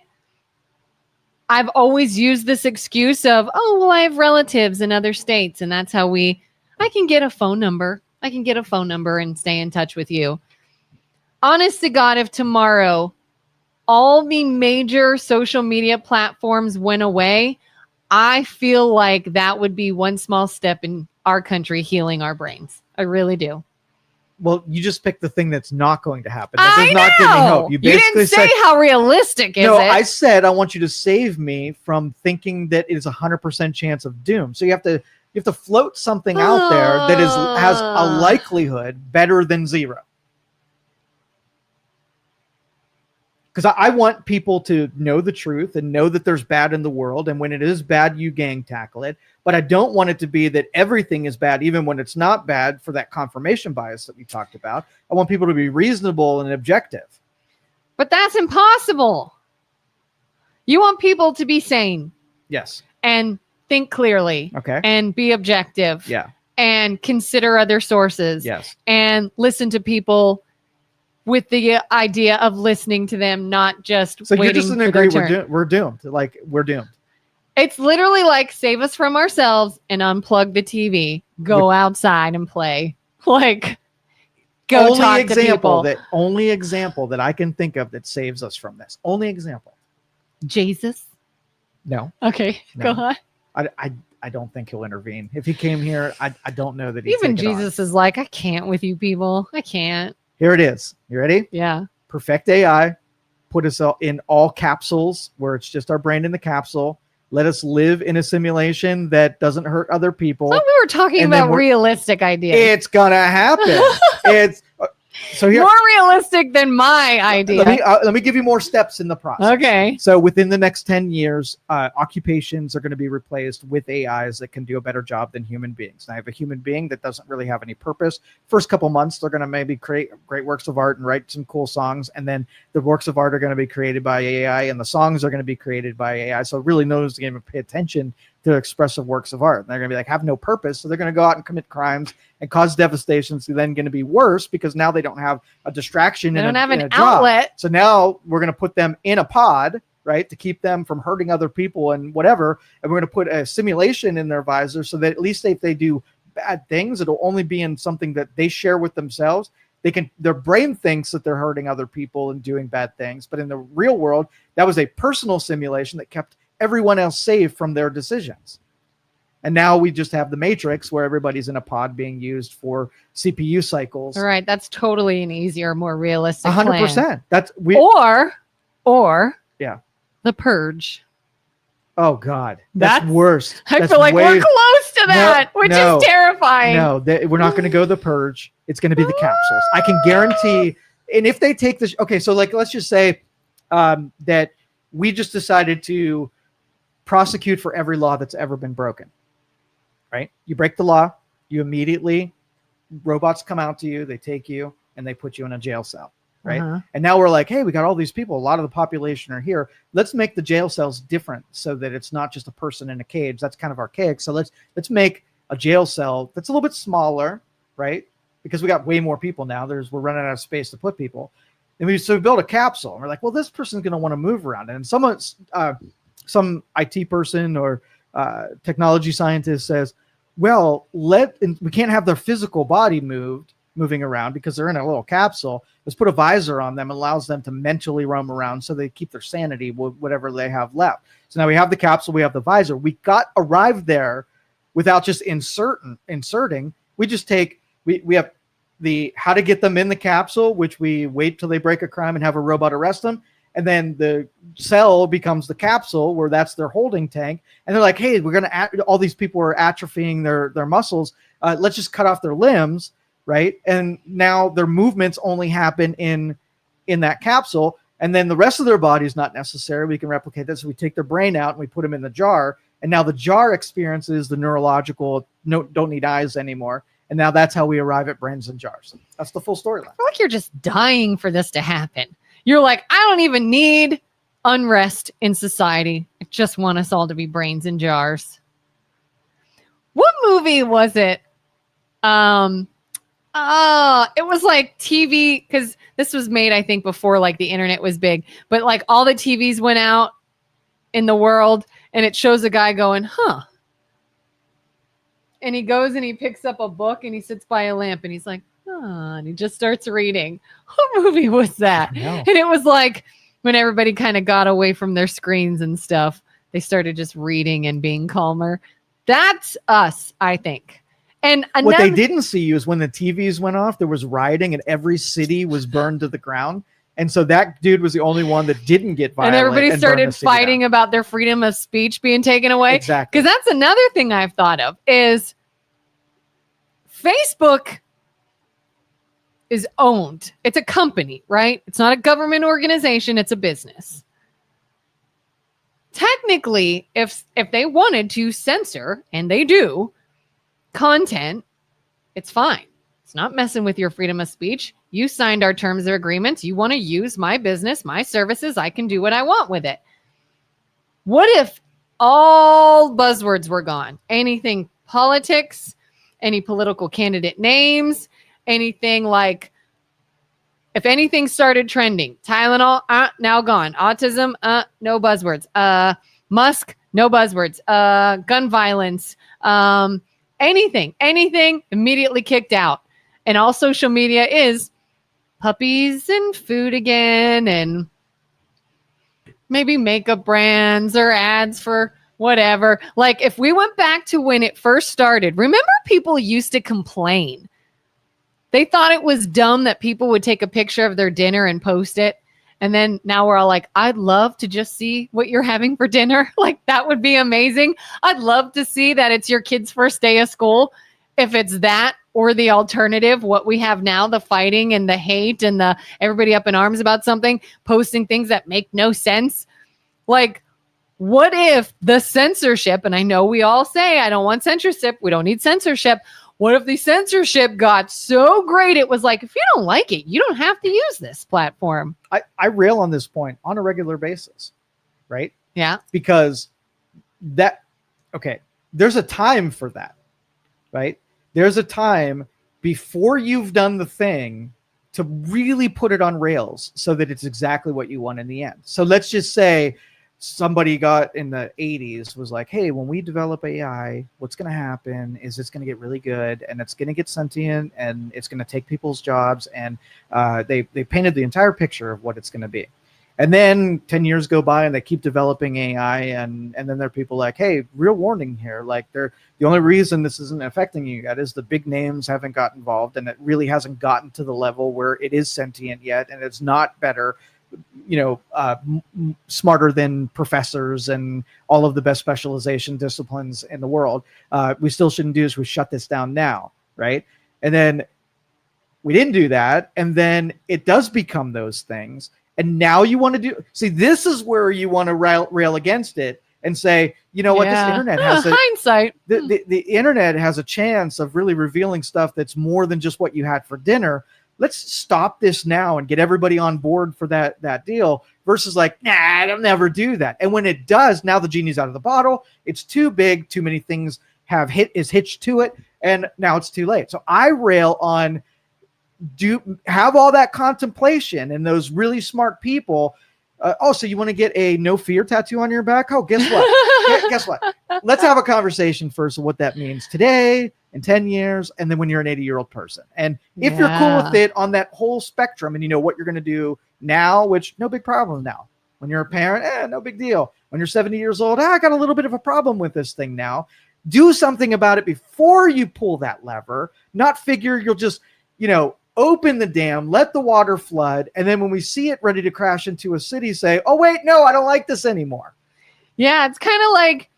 I've always used this excuse of, I have relatives in other states, and that's how I can get a phone number. I can get a phone number and stay in touch with you. Honest to God, if tomorrow all the major social media platforms went away, I feel like that would be one small step in our country healing our brains. I really do. Well, you just picked the thing that's not going to happen. That does not give me hope. You didn't say how realistic is it. I said I want you to save me from thinking that it is 100% chance of doom. So you have to float something out there that has a likelihood better than 0. Because I want people to know the truth and know that there's bad in the world. And when it is bad, you gang tackle it. But I don't want it to be that everything is bad, even when it's not bad, for that confirmation bias that we talked about. I want people to be reasonable and objective. But that's impossible. You want people to be sane. Yes. And think clearly. Okay. And be objective. Yeah. And consider other sources. Yes. And listen to people with the idea of listening to them, not just so waiting you're just in for agree their turn. we're doomed. Like, we're doomed. It's literally like save us from ourselves and unplug the TV. Go outside and play. Like, go talk to people. Only example that I can think of that saves us from this. Only example. Jesus? No. Okay, No. go on. I don't think he'll intervene. If he came here, I don't know that he'd Even take it on. Jesus is like, I can't with you people. I can't. Here it is. You ready? Yeah. Perfect AI. Put us all in all capsules where it's just our brain in the capsule. Let us live in a simulation that doesn't hurt other people. I thought we were talking about realistic ideas. It's gonna happen. So here, more realistic than my idea. let me give you more steps in the process. Okay. So within the next 10 years, occupations are going to be replaced with AIs that can do a better job than human beings. Now, I have a human being that doesn't really have any purpose. First couple months, they're going to maybe create great works of art and write some cool songs. And then the works of art are going to be created by AI and the songs are going to be created by AI. So really no one's going to pay attention to expressive works of art. And they're going to be like, have no purpose. So they're going to go out and commit crimes and cause devastation. So then going to be worse because now they don't have a distraction. They don't have an job. outlet. So now we're going to put them in a pod, right, to keep them from hurting other people and whatever. And we're going to put a simulation in their visor so that at least if they do bad things, it'll only be in something that they share with themselves. Their brain thinks that they're hurting other people and doing bad things. But in the real world, that was a personal simulation that kept everyone else safe from their decisions. And now we just have the Matrix where everybody's in a pod being used for CPU cycles. All right, that's totally an easier, more realistic 100%. Plan. Or yeah, The Purge. Oh God, that's worse. I feel like we're close to that, which is terrifying. No, we're not going to go The Purge. It's going to be the capsules. I can guarantee. And if they take this, okay, so like let's just say that we just decided to prosecute for every law that's ever been broken. Right? You break the law, you immediately, robots come out to you, they take you, and they put you in a jail cell. Right? Uh-huh. And now we're like, hey, we got all these people. A lot of the population are here. Let's make the jail cells different so that it's not just a person in a cage. That's kind of archaic. So let's make a jail cell that's a little bit smaller, right? Because we got way more people now. We're running out of space to put people. And we build a capsule. And we're like, well, this person's going to want to move around. And some IT person or technology scientist says, well, we can't have their physical body moving around because they're in a little capsule. Let's put a visor on them, allows them to mentally roam around so they keep their sanity, whatever they have left. So now we have the capsule, we have the visor. We arrived there without just inserting. We just we have the how to get them in the capsule, which we wait till they break a crime and have a robot arrest them. And then the cell becomes the capsule where that's their holding tank. And they're like, hey, we're going to, all these people are atrophying their muscles. Let's just cut off their limbs. Right. And now their movements only happen in that capsule. And then the rest of their body is not necessary. We can replicate this. So we take their brain out and we put them in the jar. And now the jar experiences the neurological, don't need eyes anymore. And now that's how we arrive at brains in jars. That's the full storyline. I feel like you're just dying for this to happen. You're like, I don't even need unrest in society. I just want us all to be brains in jars. What movie was it? It was like TV, because this was made, I think, before like the internet was big. But like all the TVs went out in the world, and it shows a guy going, huh. And he goes and he picks up a book and he sits by a lamp and he's like, and he just starts reading. What movie was that? And it was like when everybody kind of got away from their screens and stuff, they started just reading and being calmer. That's us, I think. And what they didn't see is when the TVs went off, there was rioting and every city was burned to the ground. And so that dude was the only one that didn't get violent. And everybody started burn the city fighting down. about their freedom of speech being taken away. Exactly. Because that's another thing I've thought of is Facebook is owned. It's a company, right? It's not a government organization. It's a business. Technically, if they wanted to censor, and they do, content, it's fine. It's not messing with your freedom of speech. You signed our terms of agreements. You want to use my business, my services. I can do what I want with it. What if all buzzwords were gone? Anything politics, any political candidate names, anything like, if anything started trending, Tylenol, now gone. Autism, no buzzwords. Musk, no buzzwords. Gun violence, anything immediately kicked out. And all social media is puppies and food again, and maybe makeup brands or ads for whatever. Like if we went back to when it first started, remember people used to complain. They thought it was dumb that people would take a picture of their dinner and post it. And then now we're all like, I'd love to just see what you're having for dinner. Like that would be amazing. I'd love to see that it's your kid's first day of school. If it's that or the alternative, what we have now, the fighting and the hate and the everybody up in arms about something, posting things that make no sense. Like, what if the censorship, and I know we all say, I don't want censorship. We don't need censorship. What if the censorship got so great? It was like, if you don't like it, you don't have to use this platform. I rail on this point on a regular basis, right? Yeah. Because there's a time for that, right? There's a time before you've done the thing to really put it on rails so that it's exactly what you want in the end. So let's just say somebody got in the 80s was like, hey, when we develop AI, what's going to happen is it's going to get really good and it's going to get sentient and it's going to take people's jobs. And they painted the entire picture of what it's going to be. And then 10 years go by and they keep developing AI. And then there are people like, hey, real warning here. Like the only reason this isn't affecting you yet is the big names haven't got involved and it really hasn't gotten to the level where it is sentient yet. And it's not better, smarter than professors and all of the best specialization disciplines in the world. We still shouldn't do this. We shut this down now. Right. And then we didn't do that. And then it does become those things. And now you want to do, see, this is where you want to rail against it and say, you know what, this internet has hindsight. The internet has a chance of really revealing stuff that's more than just what you had for dinner. Let's stop this now and get everybody on board for that deal versus like, nah, I'll never do that. And when it does, now the genie's out of the bottle. It's too big. Too many things is hitched to it. And now it's too late. So I rail on, have all that contemplation and those really smart people. So you want to get a no fear tattoo on your back? Oh, guess what? Guess what? Let's have a conversation first of what that means today, in 10 years, and then when you're an 80-year-old person. And if you're cool with it on that whole spectrum and you know what you're going to do now, which no big problem now. When you're a parent, no big deal. When you're 70 years old, I got a little bit of a problem with this thing now. Do something about it before you pull that lever, not figure you'll just, open the dam, let the water flood, and then when we see it ready to crash into a city, say, oh, wait, no, I don't like this anymore. Yeah, it's kind of like,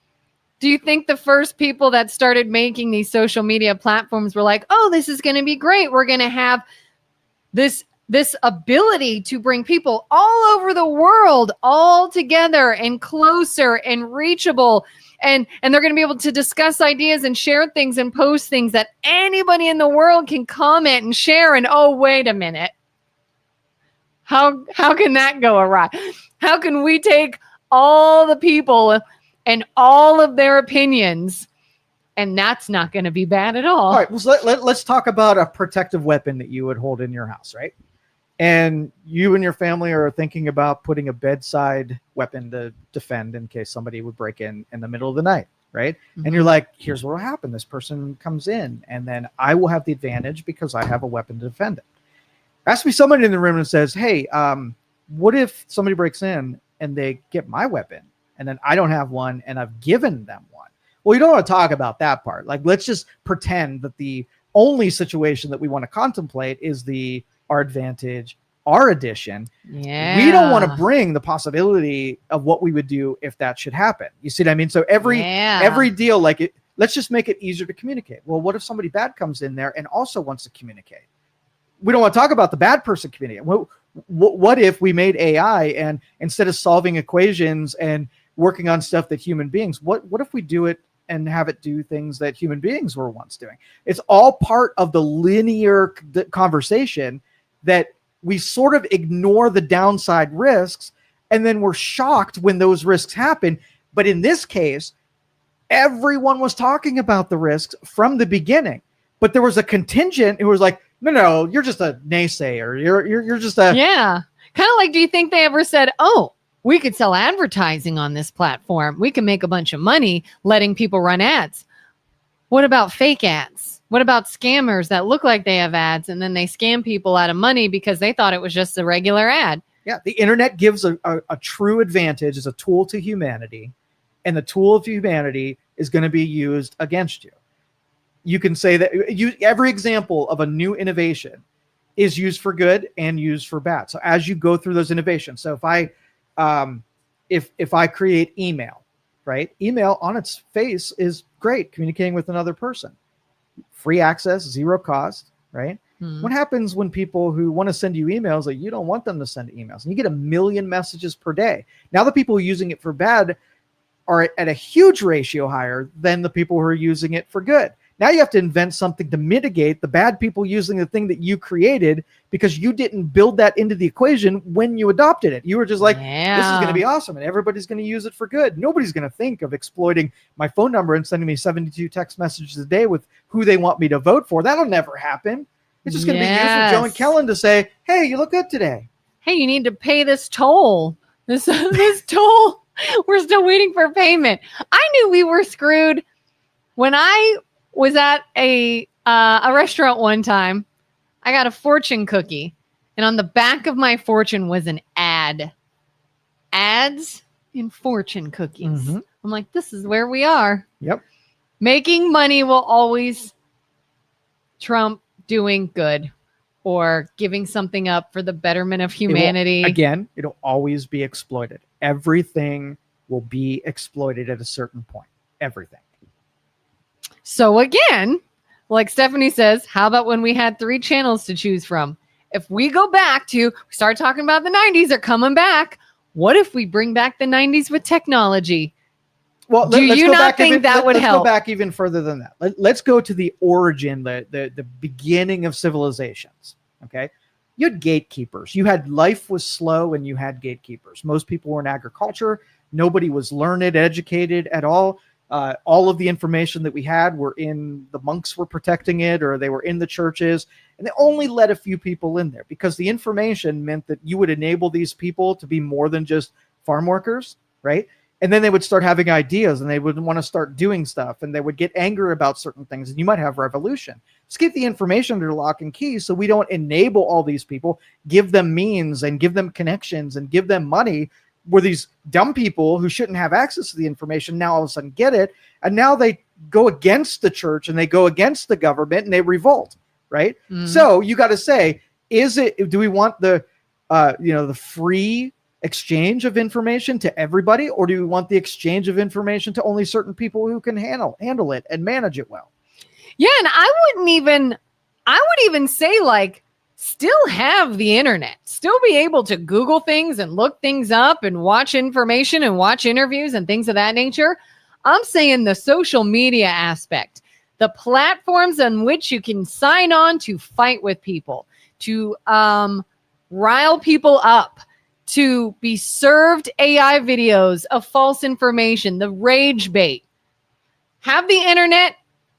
do you think the first people that started making these social media platforms were like, oh, this is going to be great. We're going to have this ability to bring people all over the world all together and closer and reachable. And they're going to be able to discuss ideas and share things and post things that anybody in the world can comment and share. And oh, wait a minute. How can that go awry? How can we take all the people and all of their opinions, and that's not going to be bad at all? All right, well, so let's talk about a protective weapon that you would hold in your house, right? And you and your family are thinking about putting a bedside weapon to defend in case somebody would break in the middle of the night, right? Mm-hmm. And you're like, here's what will happen. This person comes in, and then I will have the advantage because I have a weapon to defend it. Ask me somebody in the room and says, hey, what if somebody breaks in and they get my weapon, and then I don't have one, and I've given them one? Well, you don't want to talk about that part. Like, let's just pretend that the only situation that we want to contemplate is our advantage, our addition. Yeah. We don't want to bring the possibility of what we would do if that should happen. You see what I mean? So every deal, like it, let's just make it easier to communicate. Well, what if somebody bad comes in there and also wants to communicate? We don't want to talk about the bad person communicating. What if we made AI and instead of solving equations and working on stuff that human beings, what if we do it and have it do things that human beings were once doing? It's all part of the linear conversation that we sort of ignore the downside risks, and then we're shocked when those risks happen. But in this case, everyone was talking about the risks from the beginning, but there was a contingent who was like, no, you're just a naysayer. You're just a... Yeah. Kind of like, do you think they ever said, oh, we could sell advertising on this platform. We can make a bunch of money letting people run ads. What about fake ads? What about scammers that look like they have ads and then they scam people out of money because they thought it was just a regular ad? Yeah, the internet gives a true advantage as a tool to humanity, and the tool of humanity is going to be used against you. You can say that every example of a new innovation is used for good and used for bad. So as you go through those innovations, so if I create email, right? Email on its face is great, communicating with another person. Free access, zero cost, right? What happens when people who want to send you emails, like you don't want them to send emails, and you get 1 million messages per day? Now the people using it for bad are at a huge ratio higher than the people who are using it for good. Now you have to invent something to mitigate the bad people using the thing that you created because you didn't build that into the equation when you adopted it. You were just like, this is going to be awesome and everybody's going to use it for good. Nobody's going to think of exploiting my phone number and sending me 72 text messages a day with who they want me to vote for. That'll never happen. It's just going to be used for Joe and Kelin to say, hey, you look good today. Hey, you need to pay this toll. This toll. We're still waiting for payment. I knew we were screwed when I was at a restaurant one time. I got a fortune cookie, and on the back of my fortune was an ad. Ads in fortune cookies. I'm like, this is where we are. Yep. Making money will always trump doing good or giving something up for the betterment of humanity. It'll always be exploited. Everything will be exploited at a certain point. Everything. So again, like Stephanie says, how about when we had 3 channels to choose from? If we go back to, start talking about the 90s are coming back. What if we bring back the 90s with technology? Well, do you not think that would help? Let's go back even further than that. Let's go to the origin, the beginning of civilizations. Okay. You had gatekeepers. Life was slow and you had gatekeepers. Most people were in agriculture. Nobody was learned, educated at all. All of the information that we had the monks were protecting it, or they were in the churches, and they only let a few people in there because the information meant that you would enable these people to be more than just farm workers, right? And then they would start having ideas and they would want to start doing stuff and they would get angry about certain things, and you might have revolution. Just keep the information under lock and key so we don't enable all these people, give them means and give them connections and give them money, where these dumb people who shouldn't have access to the information now all of a sudden get it. And now they go against the church and they go against the government and they revolt, right? So you got to say, do we want the free exchange of information to everybody, or do we want the exchange of information to only certain people who can handle it and manage it well? Yeah. And I would even say, like, still have the internet, still be able to Google things and look things up and watch information and watch interviews and things of that nature. I'm saying the social media aspect, the platforms on which you can sign on to fight with people, to rile people up, to be served AI videos of false information, the rage bait. Have the internet,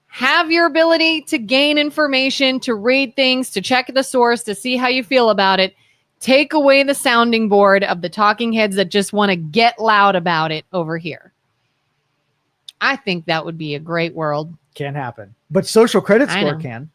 have your ability to gain information, to read things, to check the source, to see how you feel about it. Take away the sounding board of the talking heads that just want to get loud about it over here. I think that would be a great world. Can't happen. But social credit score can.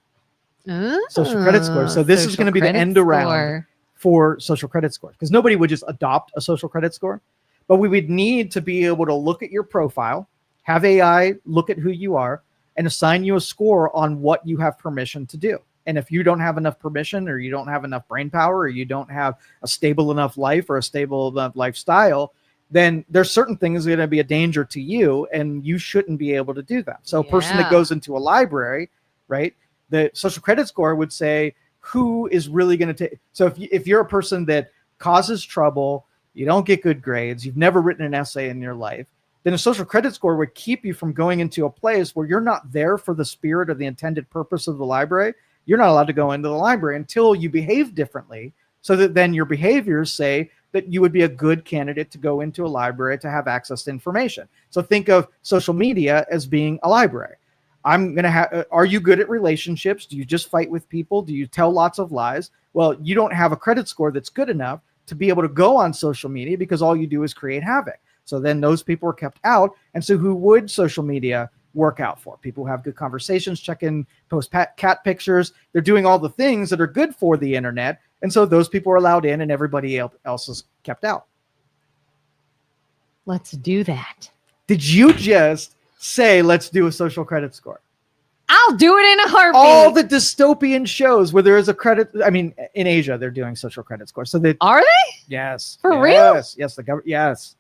Social credit score. So this is going to be the end around for social credit score, because nobody would just adopt a social credit score, but we would need to be able to look at your profile Have AI look at who you are and assign you a score on what you have permission to do. And if you don't have enough permission, or you don't have enough brain power, or you don't have a stable enough life or a stable enough lifestyle, then there's certain things that are going to be a danger to you, and you shouldn't be able to do them. So a person that goes into a library, right, the social credit score would say who is really going to take. So if you're a person that causes trouble, you don't get good grades, you've never written an essay in your life, then a social credit score would keep you from going into a place where you're not there for the spirit or the intended purpose of the library. You're not allowed to go into the library until you behave differently, so that then your behaviors say that you would be a good candidate to go into a library to have access to information. So think of social media as being a library. Are you good at relationships? Do you just fight with people? Do you tell lots of lies? Well, you don't have a credit score that's good enough to be able to go on social media, because all you do is create havoc. So then those people are kept out. And so who would social media work out for? People who have good conversations, check in, post cat pictures. They're doing all the things that are good for the internet. And so those people are allowed in, and everybody else is kept out. Let's do that. Did you just say, let's do a social credit score? I'll do it in a heartbeat. All the dystopian shows where there is a credit. I mean, in Asia, they're doing social credit scores. So are they? Yes. For real? Yes. The government. Yes.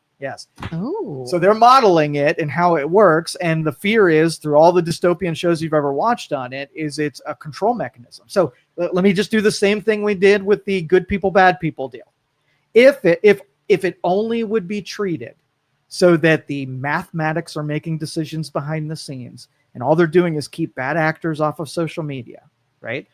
Oh. So they're modeling it and how it works. And the fear is, through all the dystopian shows you've ever watched on it, is it's a control mechanism. So let me just do the same thing we did with the good people, bad people deal. If it only would be treated so that the mathematics are making decisions behind the scenes, and all they're doing is keep bad actors off of social media, right?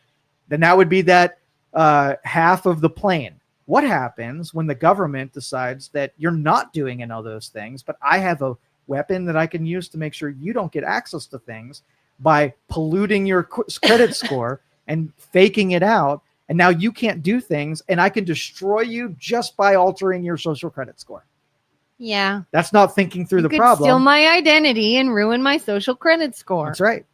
Then that would be that half of the plane. What happens when the government decides that you're not doing any of those things, but I have a weapon that I can use to make sure you don't get access to things by polluting your credit score and faking it out, and now you can't do things, and I can destroy you just by altering your social credit score? Yeah. That's not thinking through the could problem. Steal my identity and ruin my social credit score. That's right.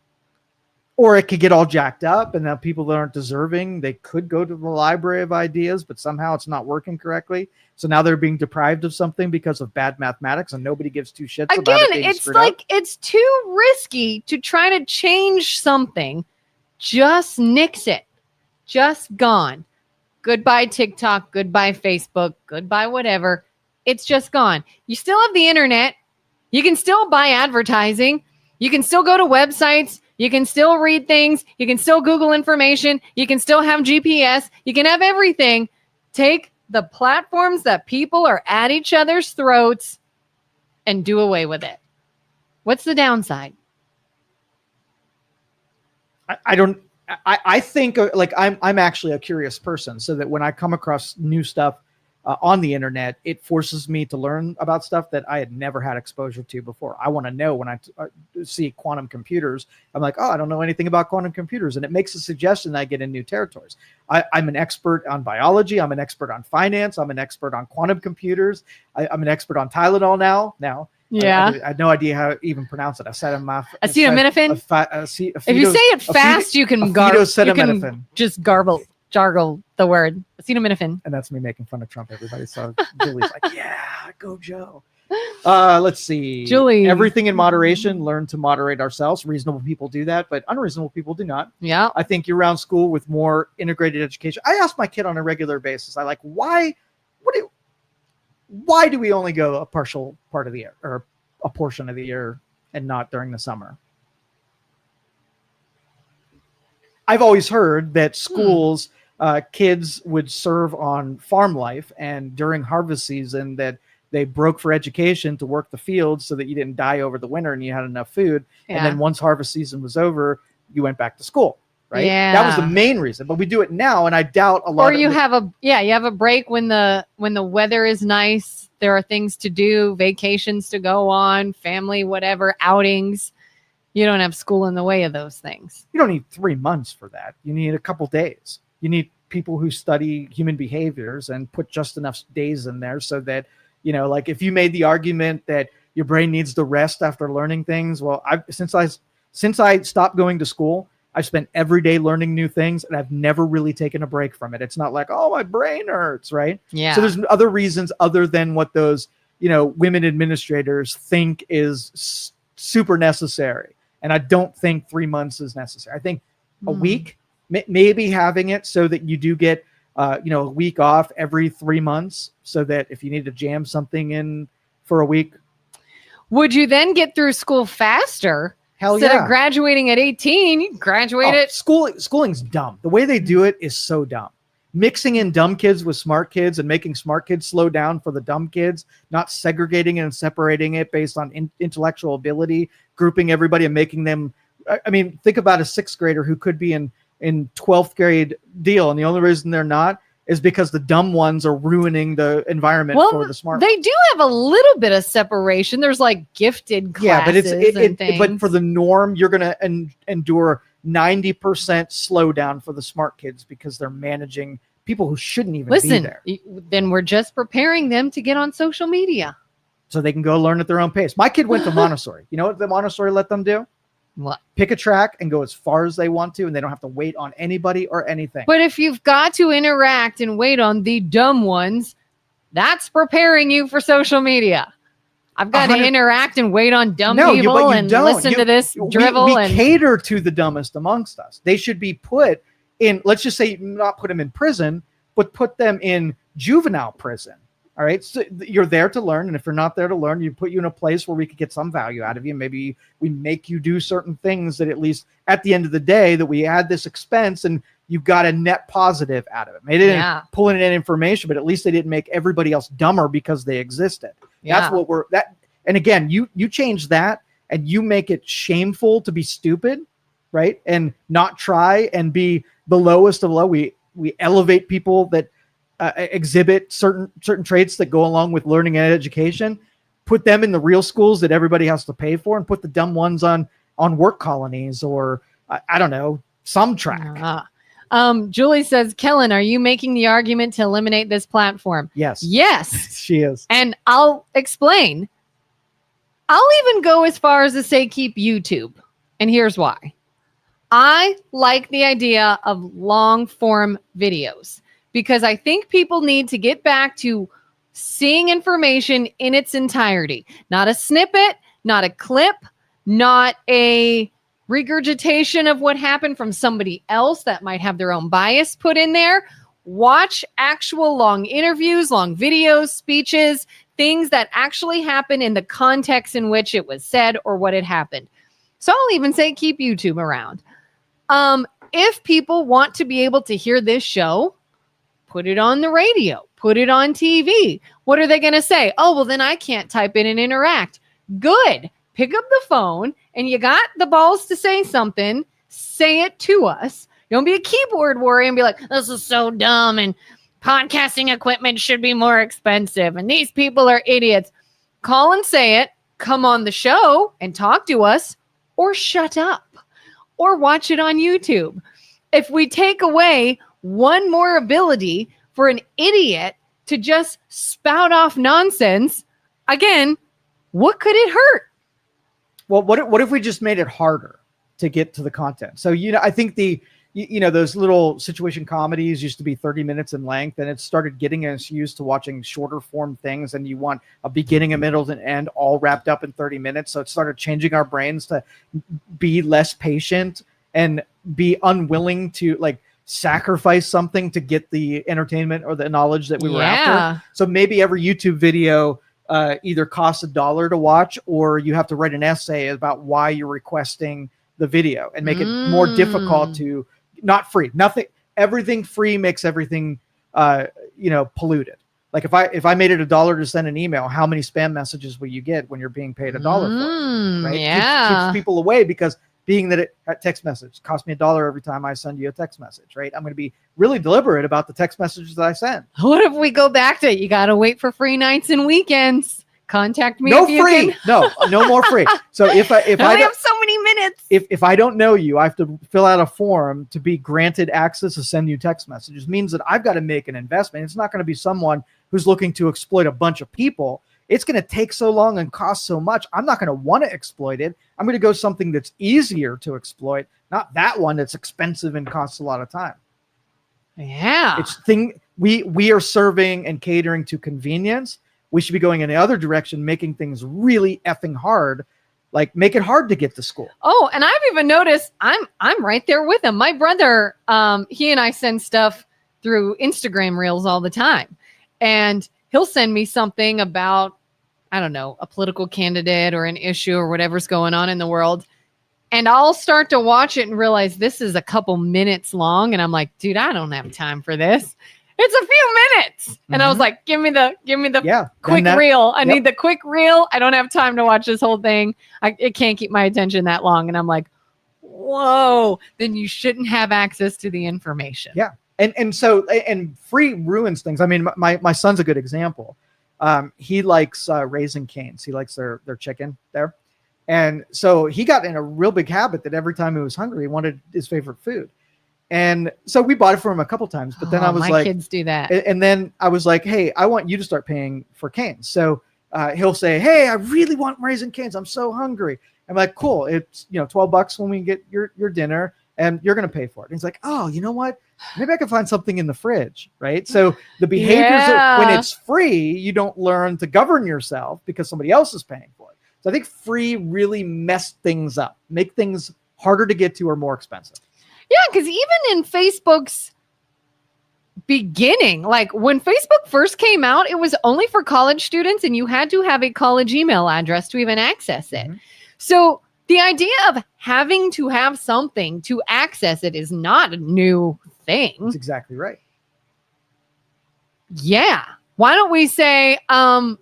Or it could get all jacked up, and now people that aren't deserving, they could go to the library of ideas, but somehow it's not working correctly. So now they're being deprived of something because of bad mathematics, and nobody gives two shits about it being screwed up. It's too risky to try to change something. Just nix it. Just gone. Goodbye TikTok, goodbye Facebook, goodbye whatever. It's just gone. You still have the internet. You can still buy advertising. You can still go to websites. You can still read things. You can still Google information. You can still have GPS. You can have everything. Take the platforms that people are at each other's throats and do away with it. What's the downside? I think like I'm actually a curious person, so that when I come across new stuff on the internet, it forces me to learn about stuff that I had never had exposure to before. I want to know when I see quantum computers. I'm like, oh, I don't know anything about quantum computers. And it makes a suggestion that I get in new territories. I'm an expert on biology. I'm an expert on finance. I'm an expert on quantum computers. I'm an expert on Tylenol now. Yeah. I had no idea how to even pronounce it. Acetaminophen? If you say it fast, you can just jargle the word acetaminophen. And that's me making fun of Trump, everybody. So Julie's like, yeah, go Joe. Let's see. Julie. Everything in moderation. Learn to moderate ourselves. Reasonable people do that, but unreasonable people do not. Yeah. I think year-round school with more integrated education. I ask my kid on a regular basis, why do we only go a partial part of the year, or a portion of the year, and not during the summer? I've always heard that schools, kids would serve on farm life, and during harvest season that they broke for education to work the fields so that you didn't die over the winter and you had enough food. Yeah. And then once harvest season was over, you went back to school. Right. Yeah. That was the main reason, but we do it now. And I doubt a lot. Or you have a break when the weather is nice. There are things to do, vacations to go on, family, whatever, outings. You don't have school in the way of those things. You don't need 3 months for that. You need a couple days. You need people who study human behaviors and put just enough days in there so that, like if you made the argument that your brain needs to rest after learning things. Well, since I stopped going to school, I've spent every day learning new things, and I've never really taken a break from it. It's not like, oh, my brain hurts, right? Yeah. So there's other reasons other than what those, women administrators think is super necessary. And I don't think 3 months is necessary. I think a week, maybe having it so that you do get, a week off every 3 months, so that if you need to jam something in for a week. Would you then get through school faster? Hell Instead yeah. of graduating at 18, you graduate it. Schooling's dumb. The way they do it is so dumb. Mixing in dumb kids with smart kids and making smart kids slow down for the dumb kids, not segregating and separating it based on intellectual ability, grouping everybody and making them. I mean, think about a sixth grader who could be in 12th grade deal. And the only reason they're not is because the dumb ones are ruining the environment for the smart they ones. do have a little bit of separation. There's like gifted classes but for the norm, you're going to endure 90% slowdown for the smart kids because they're managing people who shouldn't even be there. Then we're just preparing them to get on social media. So they can go learn at their own pace. My kid went to Montessori. You know what the Montessori let them do? What? Pick a track and go as far as they want to, and they don't have to wait on anybody or anything. But if you've got to interact and wait on the dumb ones, that's preparing you for social media. I've got to interact and wait on dumb people and listen to this drivel. We cater to the dumbest amongst us. They should be put in, let's just say, not put them in prison, but put them in juvenile prison. All right. So you're there to learn. And if you're not there to learn, you put you in a place where we could get some value out of you. Maybe we make you do certain things that at least at the end of the day that we add this expense and you got a net positive out of it. They didn't pull in information, but at least they didn't make everybody else dumber because they existed. That's what and again, you change that and you make it shameful to be stupid, right? And not try and be the lowest of low. We elevate people that exhibit certain traits that go along with learning and education, put them in the real schools that everybody has to pay for, and put the dumb ones on work colonies or I don't know, some track. Julie says, Kelin, are you making the argument to eliminate this platform? Yes. She is. And I'll explain. I'll even go as far as to say keep YouTube. And here's why. I like the idea of long form videos because I think people need to get back to seeing information in its entirety, not a snippet, not a clip, not a regurgitation of what happened from somebody else that might have their own bias put in there. Watch actual long interviews, long videos, speeches, things that actually happen in the context in which it was said or what had happened. So I'll even say keep YouTube around. If people want to be able to hear this show, put it on the radio, put it on TV. What are they going to say? Oh, well, then I can't type in and interact. Good. Pick up the phone and you got the balls to say something. Say it to us. Don't be a keyboard warrior and be like, this is so dumb and podcasting equipment should be more expensive and these people are idiots. Call and say it. Come on the show and talk to us or shut up or watch it on YouTube. If we take away one more ability for an idiot to just spout off nonsense, again, what could it hurt? Well, what if we just made it harder to get to the content? So, I think those little situation comedies used to be 30 minutes in length, and it started getting us used to watching shorter form things, and you want a beginning, a middle, and end all wrapped up in 30 minutes. So it started changing our brains to be less patient and be unwilling to sacrifice something to get the entertainment or the knowledge that we were after. So maybe every YouTube video either costs $1 to watch, or you have to write an essay about why you're requesting the video and make it more difficult to, not free, nothing, everything free makes everything, polluted. Like if I made it $1 to send an email, how many spam messages will you get when you're being paid $1 for it? Right? Yeah. Keeps people away because being that a text message costs me $1 every time I send you a text message, right? I'm going to be really deliberate about the text messages that I send. What if we go back to it? You got to wait for free nights and weekends. Contact me. No free. No more free. So if I have so many minutes. If I don't know you, I have to fill out a form to be granted access to send you text messages. It means that I've got to make an investment. It's not going to be someone who's looking to exploit a bunch of people. It's going to take so long and cost so much. I'm not going to want to exploit it. I'm going to go something that's easier to exploit, not that one that's expensive and costs a lot of time. Yeah. We are serving and catering to convenience. We should be going in the other direction, making things really effing hard. Like, make it hard to get to school. Oh, and I've even noticed I'm right there with him. My brother, he and I send stuff through Instagram Reels all the time. And he'll send me something about, I don't know, a political candidate or an issue or whatever's going on in the world. And I'll start to watch it and realize this is a couple minutes long. And I'm like, dude, I don't have time for this. It's a few minutes. And I was like, give me the quick reel. I need the quick reel. I don't have time to watch this whole thing. It can't keep my attention that long. And I'm like, whoa, then you shouldn't have access to the information. Yeah. And so free ruins things. I mean, my son's a good example. He likes Raising Cane's. He likes their chicken there. And so he got in a real big habit that every time he was hungry, he wanted his favorite food. And so we bought it for him a couple times, but then I was my like, kids do that. And then I was like, hey, I want you to start paying for Cane's. So he'll say, hey, I really want Raising Cane's. I'm so hungry. I'm like, cool. It's, $12 when we get your dinner and you're going to pay for it. And he's like, oh, you know what? Maybe I can find something in the fridge. Right. So the behaviors when it's free, you don't learn to govern yourself because somebody else is paying for it. So I think free really messed things up, make things harder to get to or more expensive. Yeah, because even in Facebook's beginning, like when Facebook first came out, it was only for college students and you had to have a college email address to even access it. Mm-hmm. So the idea of having to have something to access it is not a new thing. That's exactly right. Yeah. Why don't we say,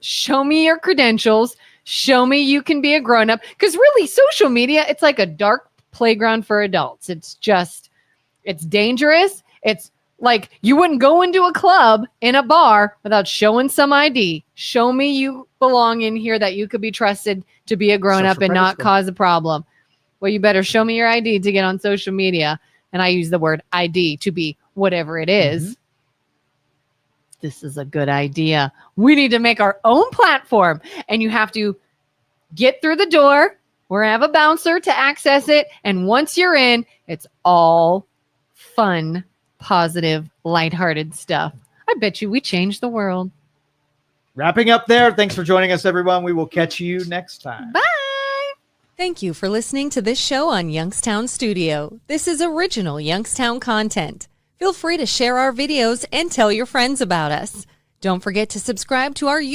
show me your credentials, show me you can be a grown-up? Because really, social media, it's like a dark playground for adults. It's dangerous. It's like you wouldn't go into a club in a bar without showing some ID. Show me you belong in here, that you could be trusted to be a grown-up and not cause a problem. Well, you better show me your ID to get on social media. And I use the word ID to be whatever it is. Mm-hmm. This is a good idea. We need to make our own platform, and you have to get through the door. We're going to have a bouncer to access it. And once you're in, it's all fun, positive, lighthearted stuff. I bet you we changed the world. Wrapping up there. Thanks for joining us, everyone. We will catch you next time. Bye. Thank you for listening to this show on Youngstown Studio. This is original Youngstown content. Feel free to share our videos and tell your friends about us. Don't forget to subscribe to our YouTube